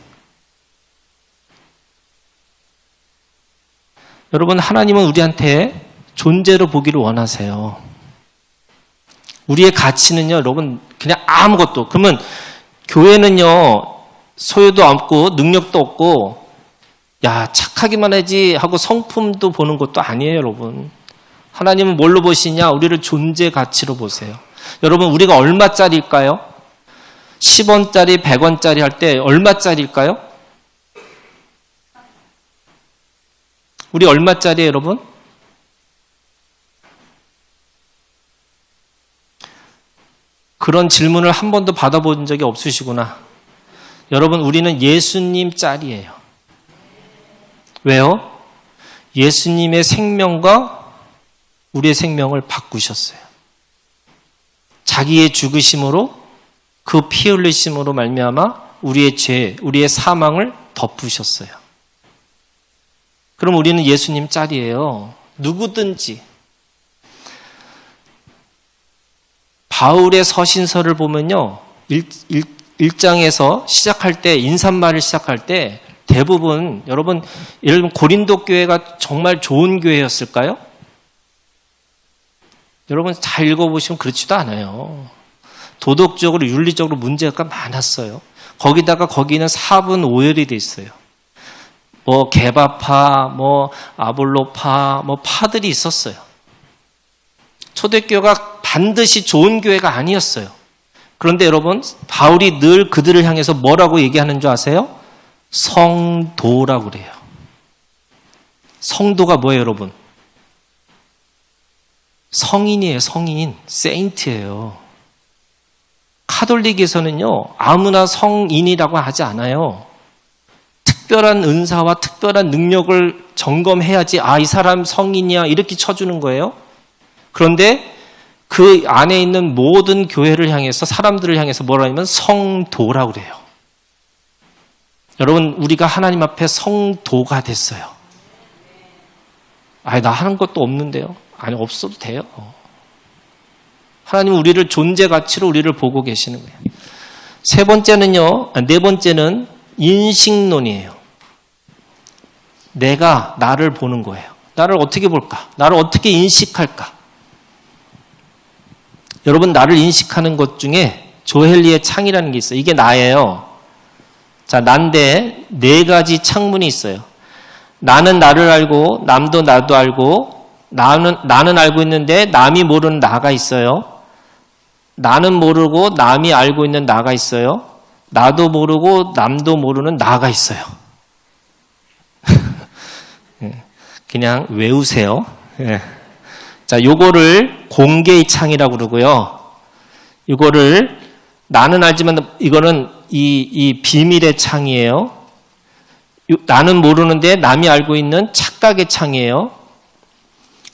Speaker 1: 여러분 하나님은 우리한테 존재로 보기를 원하세요. 우리의 가치는요, 여러분 그냥 아무것도. 그러면 교회는요 소유도 없고 능력도 없고 야 착하기만 하지 하고 성품도 보는 것도 아니에요, 여러분. 하나님은 뭘로 보시냐? 우리를 존재 가치로 보세요. 여러분 우리가 얼마짜리일까요? 10원짜리, 100원짜리 할 때 얼마짜리일까요? 우리 얼마짜리예요, 여러분? 그런 질문을 한 번도 받아본 적이 없으시구나. 여러분 우리는 예수님 짤이에요. 왜요? 예수님의 생명과 우리의 생명을 바꾸셨어요. 자기의 죽으심으로 그 피 흘리심으로 말미암아 우리의 죄, 우리의 사망을 덮으셨어요. 그럼 우리는 예수님 짤이에요. 누구든지. 바울의 서신서를 보면요. 1장에서 시작할 때, 인사말을 시작할 때 대부분 여러분 고린도 교회가 정말 좋은 교회였을까요? 여러분 잘 읽어보시면 그렇지도 않아요. 도덕적으로 윤리적으로 문제가 많았어요. 거기다가 거기는 사분 오열이 돼 있어요. 뭐 개바파, 뭐 아볼로파, 뭐 파들이 있었어요. 초대교회가 반드시 좋은 교회가 아니었어요. 그런데 여러분, 바울이 늘 그들을 향해서 뭐라고 얘기하는 줄 아세요? 성도라고 그래요. 성도가 뭐예요, 여러분? 성인이에요, 성인. 세인트예요. 카톨릭에서는요, 아무나 성인이라고 하지 않아요. 특별한 은사와 특별한 능력을 점검해야지, 이 사람 성인이야, 이렇게 쳐주는 거예요. 그런데 그 안에 있는 모든 교회를 향해서, 사람들을 향해서 뭐라 하면 성도라고 그래요. 여러분, 우리가 하나님 앞에 성도가 됐어요. 나 하는 것도 없는데요. 아니, 없어도 돼요. 하나님은 우리를 존재 가치로 우리를 보고 계시는 거예요. 네 번째는 인식론이에요. 내가 나를 보는 거예요. 나를 어떻게 볼까? 나를 어떻게 인식할까? 여러분, 나를 인식하는 것 중에 조헬리의 창이라는 게 있어요. 이게 나예요. 자, 난데 네 가지 창문이 있어요. 나는 나를 알고, 남도 나도 알고, 나는 알고 있는데 남이 모르는 나가 있어요. 나는 모르고 남이 알고 있는 나가 있어요. 나도 모르고 남도 모르는 나가 있어요. 그냥 외우세요. 자, 요거를 공개의 창이라고 그러고요. 이거를 나는 알지만 이거는 이 비밀의 창이에요. 나는 모르는데 남이 알고 있는 착각의 창이에요.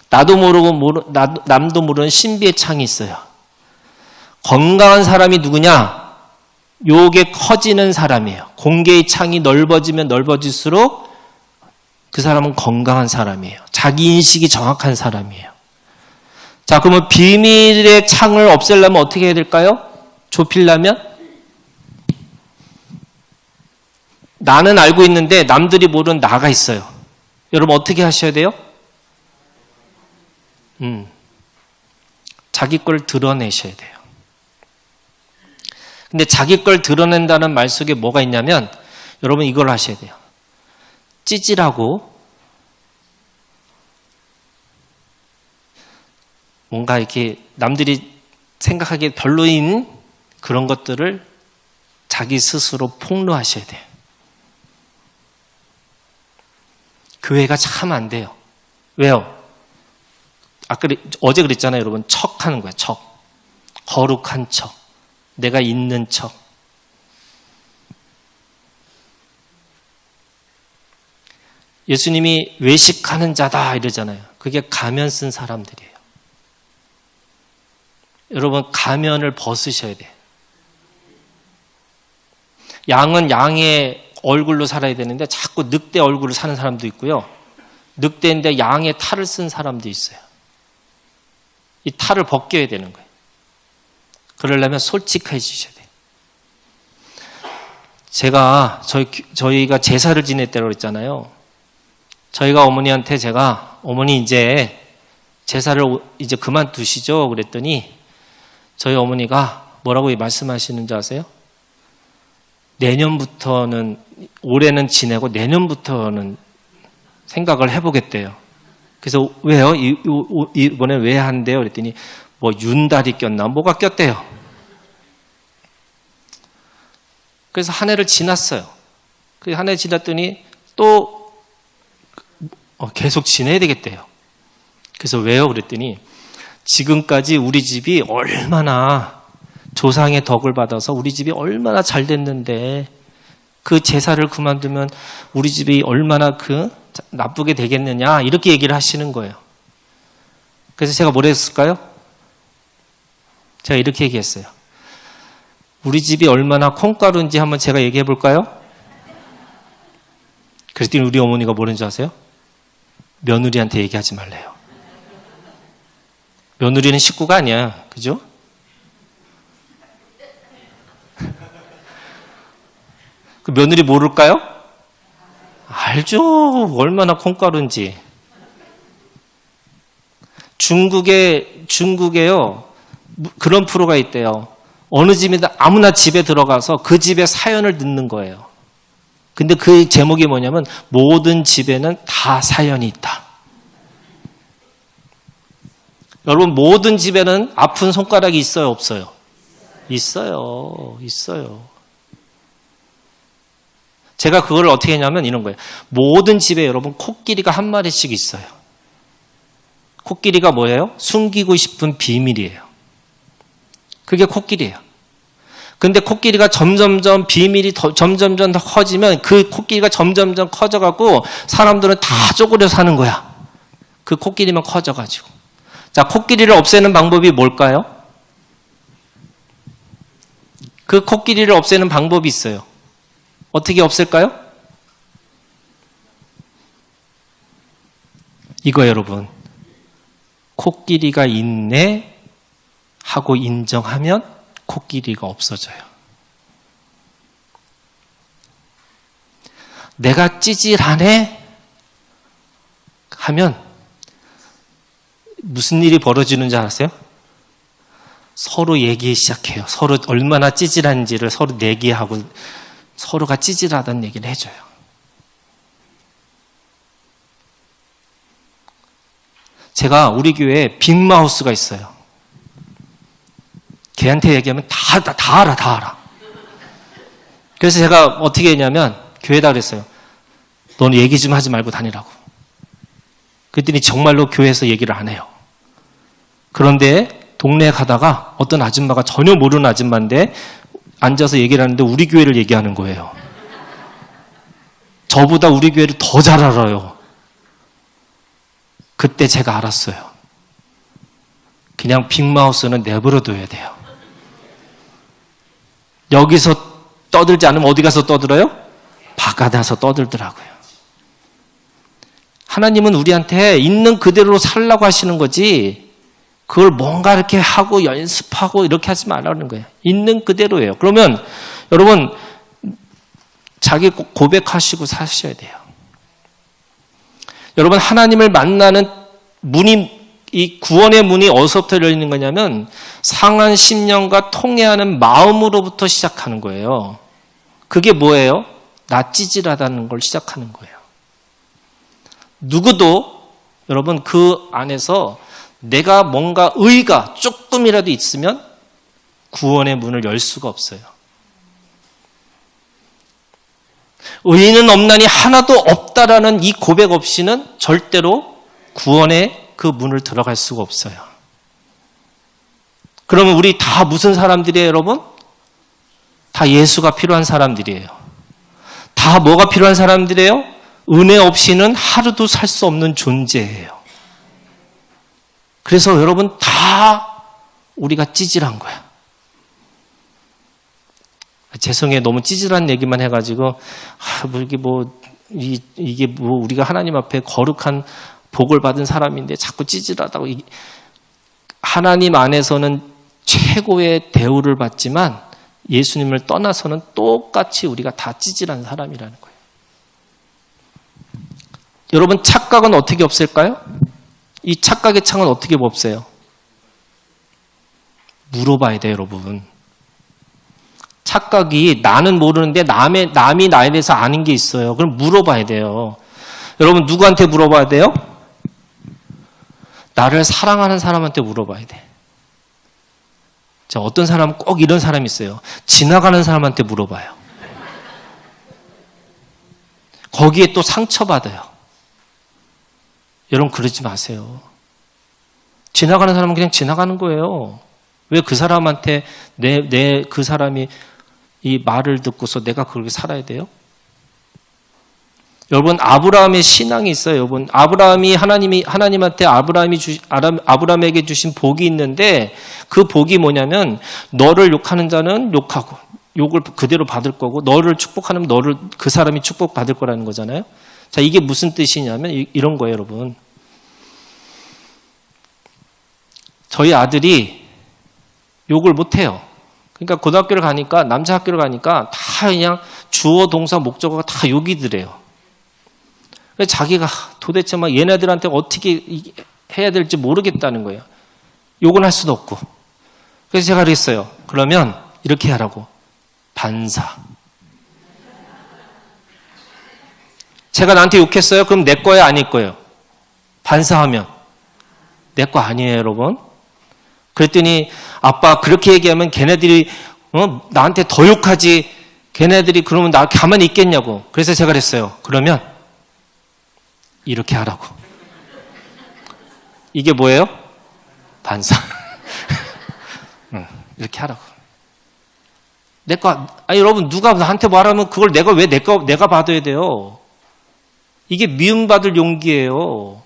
Speaker 1: 나도 모르고 남도 모르는 신비의 창이 있어요. 건강한 사람이 누구냐? 요게 커지는 사람이에요. 공개의 창이 넓어지면 넓어질수록 그 사람은 건강한 사람이에요. 자기 인식이 정확한 사람이에요. 자, 그러면 비밀의 창을 없애려면 어떻게 해야 될까요? 좁히려면? 나는 알고 있는데 남들이 모르는 나가 있어요. 여러분 어떻게 하셔야 돼요? 자기 걸 드러내셔야 돼요. 근데 자기 걸 드러낸다는 말 속에 뭐가 있냐면 여러분 이걸 하셔야 돼요. 찌질하고 뭔가 이렇게 남들이 생각하기에 별로인 그런 것들을 자기 스스로 폭로하셔야 돼요. 교회가 참 안 돼요. 왜요? 어제 그랬잖아요, 여러분. 척 하는 거예요, 척. 거룩한 척. 내가 있는 척. 예수님이 외식하는 자다 이러잖아요. 그게 가면 쓴 사람들이에요. 여러분, 가면을 벗으셔야 돼요. 양은 양의 얼굴로 살아야 되는데 자꾸 늑대 얼굴을 사는 사람도 있고요. 늑대인데 양의 탈을 쓴 사람도 있어요. 이 탈을 벗겨야 되는 거예요. 그러려면 솔직해지셔야 돼요. 저희가 제사를 지냈다고 그랬잖아요. 저희가 어머니한테 어머니 이제 제사를 이제 그만두시죠 그랬더니 저희 어머니가 뭐라고 말씀하시는지 아세요? 올해는 지내고 내년부터는 생각을 해보겠대요. 그래서 왜요? 이번에 왜 한대요? 그랬더니 뭐 윤달이 꼈나? 뭐가 꼈대요. 그래서 한 해를 지났어요. 그 한 해 지났더니 또 계속 지내야 되겠대요. 그래서 왜요? 그랬더니 지금까지 우리 집이 얼마나 조상의 덕을 받아서 우리 집이 얼마나 잘 됐는데 그 제사를 그만두면 우리 집이 얼마나 나쁘게 되겠느냐 이렇게 얘기를 하시는 거예요. 그래서 제가 뭐라 했을까요? 제가 이렇게 얘기했어요. 우리 집이 얼마나 콩가루인지 한번 제가 얘기해 볼까요? 그랬더니 우리 어머니가 뭐라는지 아세요? 며느리한테 얘기하지 말래요. 며느리는 식구가 아니야. 그죠? 그 며느리 모를까요? 알죠. 얼마나 콩가루인지. 중국에요. 그런 프로가 있대요. 어느 집이든 아무나 집에 들어가서 그 집의 사연을 듣는 거예요. 근데 그 제목이 뭐냐면 모든 집에는 다 사연이 있다. 여러분 모든 집에는 아픈 손가락이 있어요, 없어요? 있어요. 제가 그걸 어떻게 했냐면 이런 거예요. 모든 집에 여러분 코끼리가 한 마리씩 있어요. 코끼리가 뭐예요? 숨기고 싶은 비밀이에요. 그게 코끼리예요. 근데 코끼리가 점점점 비밀이 점점점 더 커지면 그 코끼리가 점점점 커져가고 사람들은 다 쪼그려 사는 거야. 그 코끼리만 커져가지고. 자, 코끼리를 없애는 방법이 뭘까요? 그 코끼리를 없애는 방법이 있어요. 어떻게 없앨까요? 이거 여러분. 코끼리가 있네 하고 인정하면 코끼리가 없어져요. 내가 찌질하네 하면 무슨 일이 벌어지는지 아세요? 서로 얘기 시작해요. 서로 얼마나 찌질한지를 서로 내기하고 서로가 찌질하다는 얘기를 해줘요. 제가 우리 교회에 빅마우스가 있어요. 걔한테 얘기하면 다 알아. 그래서 제가 어떻게 했냐면 교회에다 그랬어요. 너는 얘기 좀 하지 말고 다니라고. 그랬더니 정말로 교회에서 얘기를 안 해요. 그런데 동네에 가다가 어떤 아줌마가 전혀 모르는 아줌마인데 앉아서 얘기를 하는데 우리 교회를 얘기하는 거예요. 저보다 우리 교회를 더 잘 알아요. 그때 제가 알았어요. 그냥 빅마우스는 내버려둬야 돼요. 여기서 떠들지 않으면 어디 가서 떠들어요? 바깥에서 떠들더라고요. 하나님은 우리한테 있는 그대로 살라고 하시는 거지 그걸 뭔가 이렇게 하고 연습하고 이렇게 하지 말라는 거예요. 있는 그대로예요. 그러면 여러분 자기 고백하시고 사셔야 돼요. 여러분 하나님을 만나는 문이 이 구원의 문이 어디서부터 열리는 거냐면 상한 심령과 통회하는 마음으로부터 시작하는 거예요. 그게 뭐예요? 나 찌질하다는 걸 시작하는 거예요. 누구도 여러분 그 안에서 내가 뭔가 의가 조금이라도 있으면 구원의 문을 열 수가 없어요. 의인은 없나니 하나도 없다라는 이 고백 없이는 절대로 구원의 그 문을 들어갈 수가 없어요. 그러면 우리 다 무슨 사람들이에요, 여러분? 다 예수가 필요한 사람들이에요. 다 뭐가 필요한 사람들이에요? 은혜 없이는 하루도 살 수 없는 존재예요. 그래서 여러분 다 우리가 찌질한 거야. 죄송해요. 너무 찌질한 얘기만 해가지고 이게 우리가 하나님 앞에 거룩한 복을 받은 사람인데 자꾸 찌질하다고. 하나님 안에서는 최고의 대우를 받지만 예수님을 떠나서는 똑같이 우리가 다 찌질한 사람이라는 거예요. 여러분 착각은 어떻게 없앨까요? 이 착각의 창은 어떻게 없애요? 물어봐야 돼요, 여러분. 착각이 나는 모르는데 남이 나에 대해서 아는 게 있어요. 그럼 물어봐야 돼요. 여러분 누구한테 물어봐야 돼요? 나를 사랑하는 사람한테 물어봐야 돼. 자, 어떤 사람은 꼭 이런 사람이 있어요. 지나가는 사람한테 물어봐요. 거기에 또 상처받아요. 여러분 그러지 마세요. 지나가는 사람은 그냥 지나가는 거예요. 왜 그 사람한테 그 사람이 이 말을 듣고서 내가 그렇게 살아야 돼요? 여러분 아브라함의 신앙이 있어요. 여러분 하나님한테 아브라함에게 주신 복이 있는데 그 복이 뭐냐면 너를 욕하는 자는 욕하고 욕을 그대로 받을 거고 너를 축복하면 그 사람이 축복받을 거라는 거잖아요. 자, 이게 무슨 뜻이냐면 이런 거예요, 여러분. 저희 아들이 욕을 못 해요. 그러니까 고등학교를 가니까 남자 학교를 가니까 다 그냥 주어 동사 목적어가 다 욕이더래요. 그래서 자기가 도대체 막 얘네들한테 어떻게 해야 될지 모르겠다는 거예요. 욕은 할 수도 없고. 그래서 제가 그랬어요. 그러면 이렇게 하라고. 반사. 제가 나한테 욕했어요? 그럼 내 거예요, 아닐 거예요? 반사하면 내 거 아니에요, 여러분. 그랬더니 아빠 그렇게 얘기하면 걔네들이 나한테 더 욕하지. 걔네들이 그러면 나 가만히 있겠냐고. 그래서 제가 그랬어요. 그러면 이렇게 하라고. 이게 뭐예요? 반사. 이렇게 하라고. 아니, 여러분, 누가 나한테 말하면 그걸 내가 받아야 돼요. 이게 미움받을 용기예요.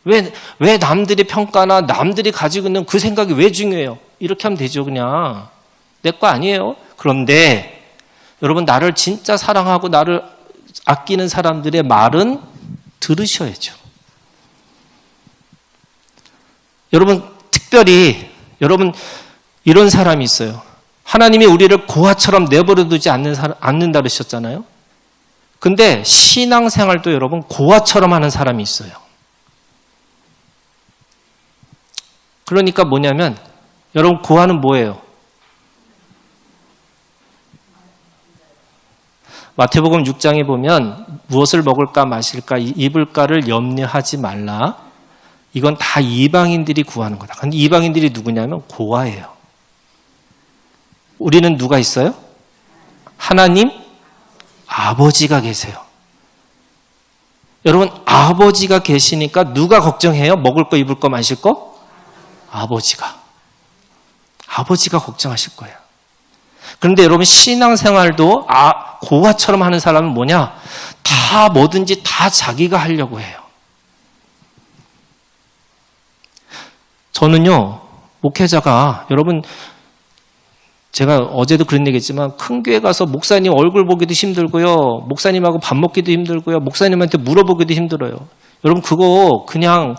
Speaker 1: 왜 남들의 평가나 남들이 가지고 있는 그 생각이 왜 중요해요? 이렇게 하면 되죠, 그냥. 내 거 아니에요. 그런데, 여러분, 나를 진짜 사랑하고 나를 아끼는 사람들의 말은 들으셔야죠. 여러분, 특별히, 여러분, 이런 사람이 있어요. 하나님이 우리를 고아처럼 내버려두지 않는다 그러셨잖아요. 근데 신앙생활도 여러분 고아처럼 하는 사람이 있어요. 그러니까 뭐냐면 여러분 고아는 뭐예요? 마태복음 6장에 보면 무엇을 먹을까 마실까 입을까를 염려하지 말라. 이건 다 이방인들이 구하는 거다. 근데 이방인들이 누구냐면 고아예요. 우리는 누가 있어요? 하나님 아버지가 계세요. 여러분 아버지가 계시니까 누가 걱정해요? 먹을 거 입을 거 마실 거? 아버지가 걱정하실 거예요. 그런데 여러분 신앙생활도 고아처럼 하는 사람은 뭐냐? 다 뭐든지 다 자기가 하려고 해요. 저는요 목회자가 여러분 제가 어제도 그런 얘기했지만 큰 교회 가서 목사님 얼굴 보기도 힘들고요. 목사님하고 밥 먹기도 힘들고요. 목사님한테 물어보기도 힘들어요. 여러분 그거 그냥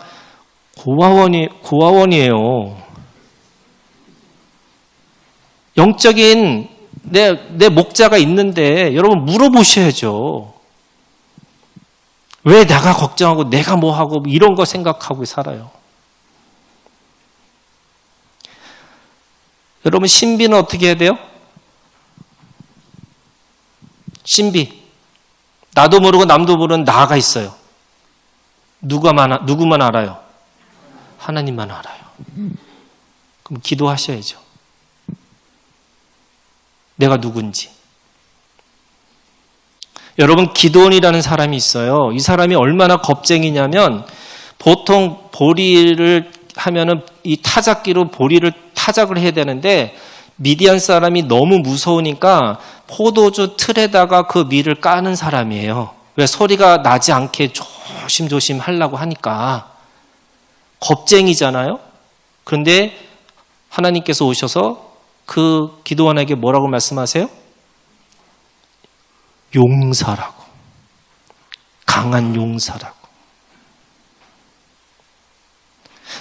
Speaker 1: 고아원이에요. 영적인 내 목자가 있는데 여러분 물어보셔야죠. 왜 내가 걱정하고 내가 뭐하고 이런 거 생각하고 살아요. 여러분 신비는 어떻게 해야 돼요? 신비. 나도 모르고 남도 모르는 나가 있어요. 누구만 알아요? 하나님만 알아요. 그럼 기도하셔야죠. 내가 누군지. 여러분 기도원이라는 사람이 있어요. 이 사람이 얼마나 겁쟁이냐면 보통 보리를 하면은 이 타작기로 보리를 타작을 해야 되는데 미디안 사람이 너무 무서우니까 포도주 틀에다가 그 밀을 까는 사람이에요. 왜 소리가 나지 않게 조심조심 하려고 하니까 겁쟁이잖아요. 그런데 하나님께서 오셔서 그 기도원에게 뭐라고 말씀하세요? 용사라고. 강한 용사라고.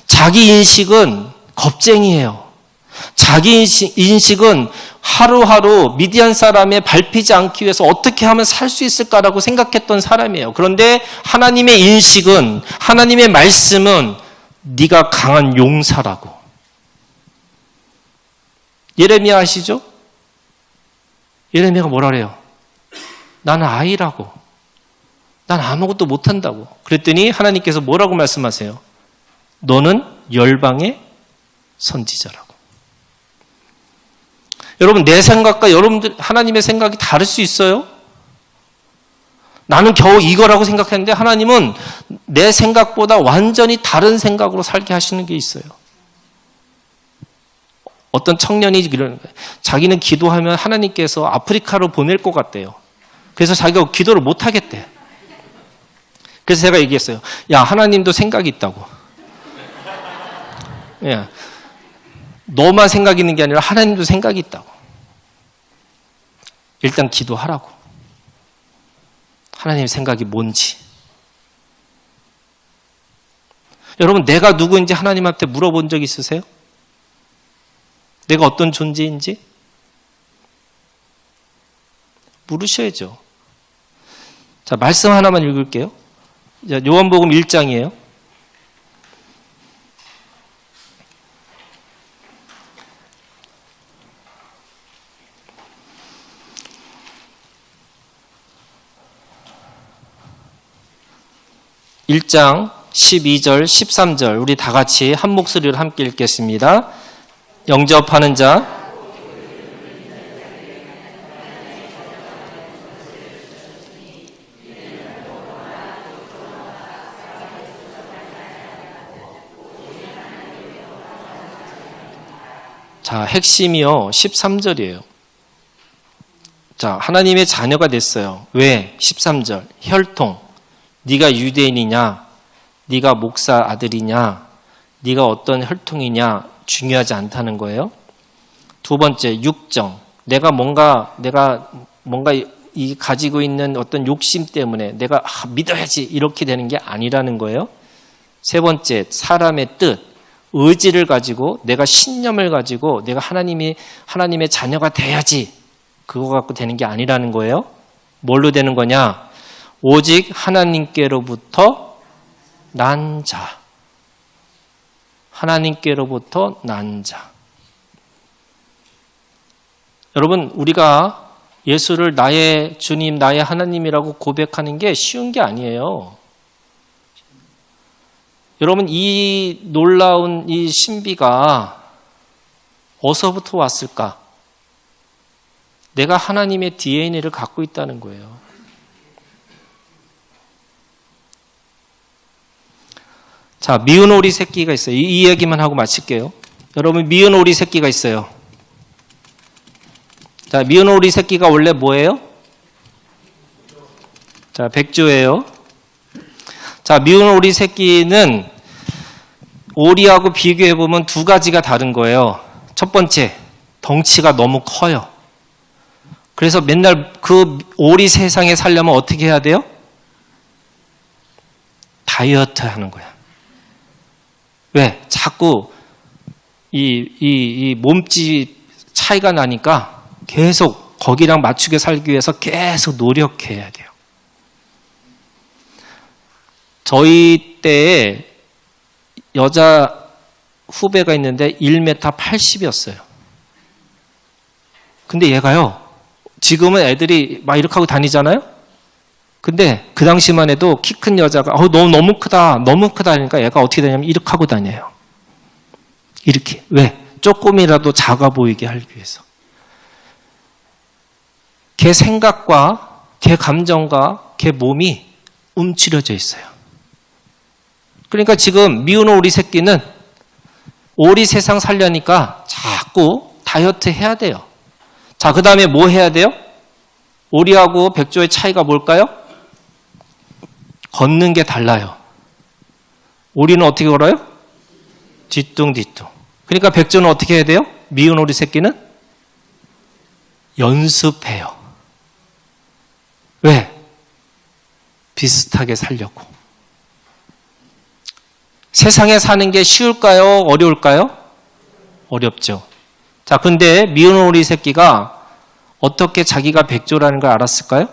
Speaker 1: 자기 인식은 겁쟁이에요. 자기 인식은 하루하루 미디안 사람에 밟히지 않기 위해서 어떻게 하면 살 수 있을까라고 생각했던 사람이에요. 그런데 하나님의 인식은, 하나님의 말씀은 네가 강한 용사라고. 예레미야 아시죠? 예레미야가 뭐라 그래요? 나는 아이라고. 난 아무것도 못한다고. 그랬더니 하나님께서 뭐라고 말씀하세요? 너는 열방의 선지자라고. 여러분 내 생각과 여러분들 하나님의 생각이 다를 수 있어요? 나는 겨우 이거라고 생각했는데 하나님은 내 생각보다 완전히 다른 생각으로 살게 하시는 게 있어요. 어떤 청년이 이러는 거예요. 자기는 기도하면 하나님께서 아프리카로 보낼 것 같대요. 그래서 자기가 기도를 못 하겠대. 그래서 제가 얘기했어요. 야, 하나님도 생각이 있다고. 예. 너만 생각이 있는 게 아니라 하나님도 생각이 있다고. 일단 기도하라고. 하나님의 생각이 뭔지. 여러분, 내가 누구인지 하나님한테 물어본 적 있으세요? 내가 어떤 존재인지? 물으셔야죠. 자, 말씀 하나만 읽을게요. 자, 요한복음 1장이에요. 1장 12절, 13절 우리 다 같이 한 목소리로 함께 읽겠습니다. 영접하는 자, 자, 핵심이요 13절이에요. 자, 하나님의 자녀가 됐어요. 왜? 13절 혈통. 네가 유대인이냐, 네가 목사 아들이냐, 네가 어떤 혈통이냐 중요하지 않다는 거예요. 두 번째 육정. 내가 뭔가 이 가지고 있는 어떤 욕심 때문에 내가 믿어야지 이렇게 되는 게 아니라는 거예요. 세 번째 사람의 뜻, 의지를 가지고 내가 신념을 가지고 내가 하나님의 자녀가 돼야지 그거 갖고 되는 게 아니라는 거예요. 뭘로 되는 거냐? 오직 하나님께로부터 난 자. 하나님께로부터 난 자. 여러분, 우리가 예수를 나의 주님, 나의 하나님이라고 고백하는 게 쉬운 게 아니에요. 여러분, 이 놀라운 이 신비가 어디서부터 왔을까? 내가 하나님의 DNA를 갖고 있다는 거예요. 자, 미운 오리 새끼가 있어요. 이 이야기만 하고 마칠게요. 여러분, 미운 오리 새끼가 있어요. 자, 미운 오리 새끼가 원래 뭐예요? 자, 백조예요. 자, 미운 오리 새끼는 오리하고 비교해보면 두 가지가 다른 거예요. 첫 번째, 덩치가 너무 커요. 그래서 맨날 그 오리 세상에 살려면 어떻게 해야 돼요? 다이어트 하는 거야. 왜? 자꾸 이 몸집 차이가 나니까 계속 거기랑 맞추게 살기 위해서 계속 노력해야 돼요. 저희 때에 여자 후배가 있는데 1m 80이었어요. 근데 얘가요, 지금은 애들이 막 이렇게 하고 다니잖아요? 근데 그 당시만 해도 키 큰 여자가 너무 크다 하니까 얘가 어떻게 되냐면 이렇게 하고 다녀요. 이렇게. 왜? 조금이라도 작아 보이게 하기 위해서. 걔 생각과 걔 감정과 걔 몸이 움츠려져 있어요. 그러니까 지금 미운 오리 새끼는 오리 세상 살려니까 자꾸 다이어트 해야 돼요. 자, 그 다음에 뭐 해야 돼요? 오리하고 백조의 차이가 뭘까요? 걷는 게 달라요. 오리는 어떻게 걸어요? 뒤뚱뒤뚱. 그러니까 백조는 어떻게 해야 돼요? 미운 오리 새끼는 연습해요. 왜? 비슷하게 살려고. 세상에 사는 게 쉬울까요? 어려울까요? 어렵죠. 자, 근데 미운 오리 새끼가 어떻게 자기가 백조라는 걸 알았을까요?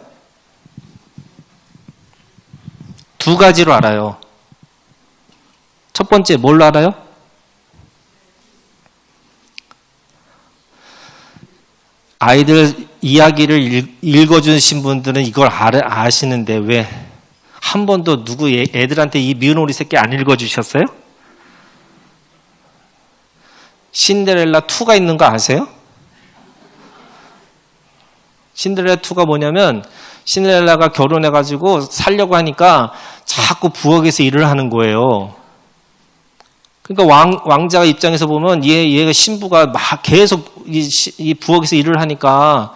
Speaker 1: 두 가지로 알아요. 첫 번째, 뭘로 알아요? 아이들 이야기를 읽어주신 분들은 이걸 아시는데 왜 한 번도 누구 애들한테 이 미운 오리 새끼 안 읽어주셨어요? 신데렐라 2가 있는 거 아세요? 신데렐라 2가 뭐냐면 신데렐라가 결혼해가지고 살려고 하니까 자꾸 부엌에서 일을 하는 거예요. 그러니까 왕자 입장에서 보면 얘가 신부가 막 계속 이 부엌에서 일을 하니까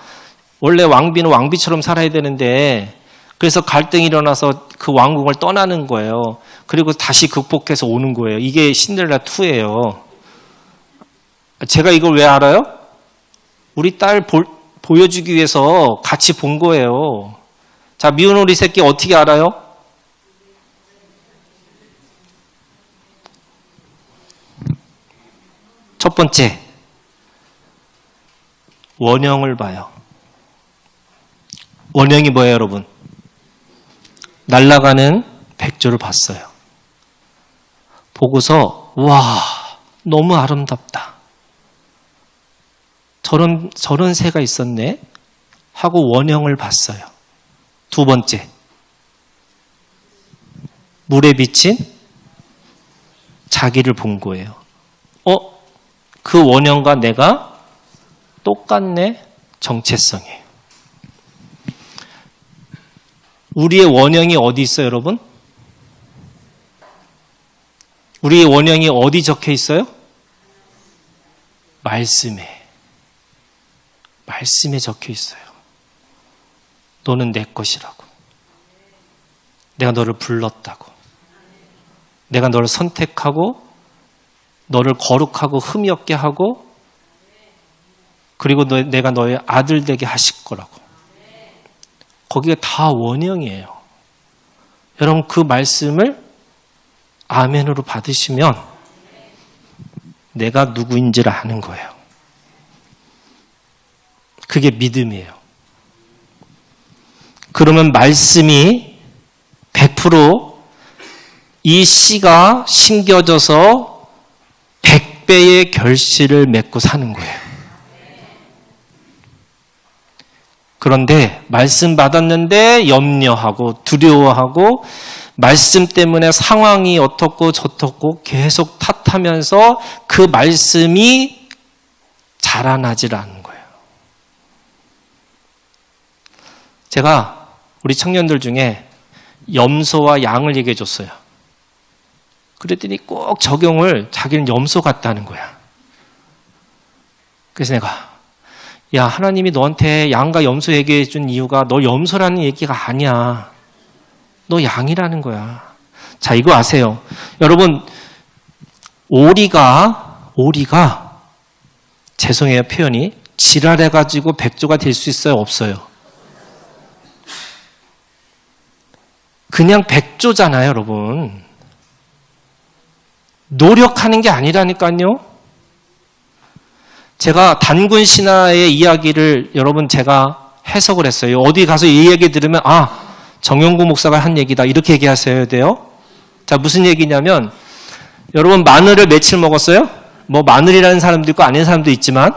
Speaker 1: 원래 왕비는 왕비처럼 살아야 되는데 그래서 갈등이 일어나서 그 왕궁을 떠나는 거예요. 그리고 다시 극복해서 오는 거예요. 이게 신데렐라 2예요. 제가 이걸 왜 알아요? 우리 딸 보여주기 위해서 같이 본 거예요. 자, 미운 오리 새끼 어떻게 알아요? 첫 번째, 원형을 봐요. 원형이 뭐예요, 여러분? 날아가는 백조를 봤어요. 보고서 와, 너무 아름답다. 저런 새가 있었네 하고 원형을 봤어요. 두 번째, 물에 비친 자기를 본 거예요. 그 원형과 내가 똑같네? 정체성이에요. 우리의 원형이 어디 있어요, 여러분? 우리의 원형이 어디 적혀 있어요? 말씀에 적혀 있어요. 너는 내 것이라고. 내가 너를 불렀다고. 내가 너를 선택하고 너를 거룩하고 흠이 없게 하고 그리고 내가 너의 아들 되게 하실 거라고. 거기가 다 원형이에요. 여러분 그 말씀을 아멘으로 받으시면 내가 누구인지를 아는 거예요. 그게 믿음이에요. 그러면 말씀이 100% 이 씨가 심겨져서 100배의 결실을 맺고 사는 거예요. 그런데 말씀 받았는데 염려하고 두려워하고 말씀 때문에 상황이 어떻고 저떻고 계속 탓하면서 그 말씀이 자라나질 않는 거예요. 제가 우리 청년들 중에 염소와 양을 얘기해 줬어요. 그랬더니 꼭 적용을 자기는 염소 같다는 거야. 그래서 내가 야, 하나님이 너한테 양과 염소 얘기해 준 이유가 너 염소라는 얘기가 아니야. 너 양이라는 거야. 자, 이거 아세요? 여러분, 오리가 죄송해요, 표현이. 지랄해가지고 백조가 될 수 있어요, 없어요? 그냥 백조잖아요, 여러분. 노력하는 게 아니라니까요. 제가 단군 신화의 이야기를 여러분 제가 해석을 했어요. 어디 가서 이 얘기 들으면 정영구 목사가 한 얘기다 이렇게 얘기하셔야 돼요. 자, 무슨 얘기냐면 여러분 마늘을 며칠 먹었어요? 뭐 마늘이라는 사람도 있고 아닌 사람도 있지만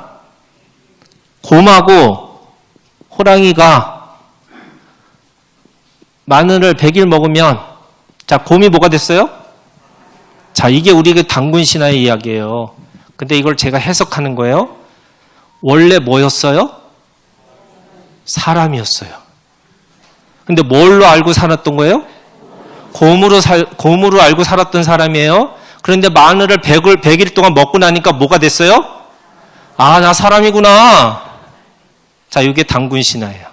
Speaker 1: 곰하고 호랑이가 마늘을 100일 먹으면 자, 곰이 뭐가 됐어요? 자, 이게 우리 그 단군 신화의 이야기예요. 근데 이걸 제가 해석하는 거예요. 원래 뭐였어요? 사람이었어요. 근데 뭘로 알고 살았던 거예요? 곰으로 알고 살았던 사람이에요. 그런데 마늘을 100일 동안 먹고 나니까 뭐가 됐어요? 나 사람이구나. 자, 이게 단군 신화예요.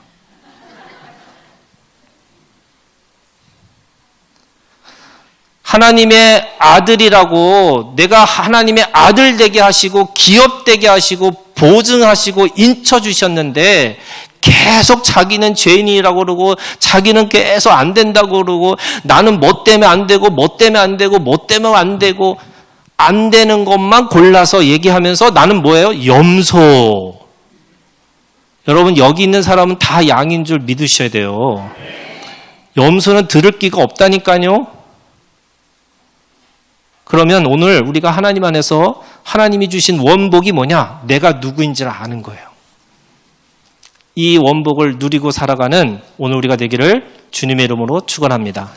Speaker 1: 하나님의 아들이라고 내가 하나님의 아들 되게 하시고 기업 되게 하시고 보증하시고 인쳐주셨는데 계속 자기는 죄인이라고 그러고 자기는 계속 안 된다고 그러고 나는 뭐 때문에 안 되고 뭐 때문에 안 되고 뭐 때문에 안 되고 안 되는 것만 골라서 얘기하면서 나는 뭐예요? 염소. 여러분 여기 있는 사람은 다 양인 줄 믿으셔야 돼요. 염소는 들을 기가 없다니까요. 그러면 오늘 우리가 하나님 안에서 하나님이 주신 원복이 뭐냐? 내가 누구인지를 아는 거예요. 이 원복을 누리고 살아가는 오늘 우리가 되기를 주님의 이름으로 축원합니다.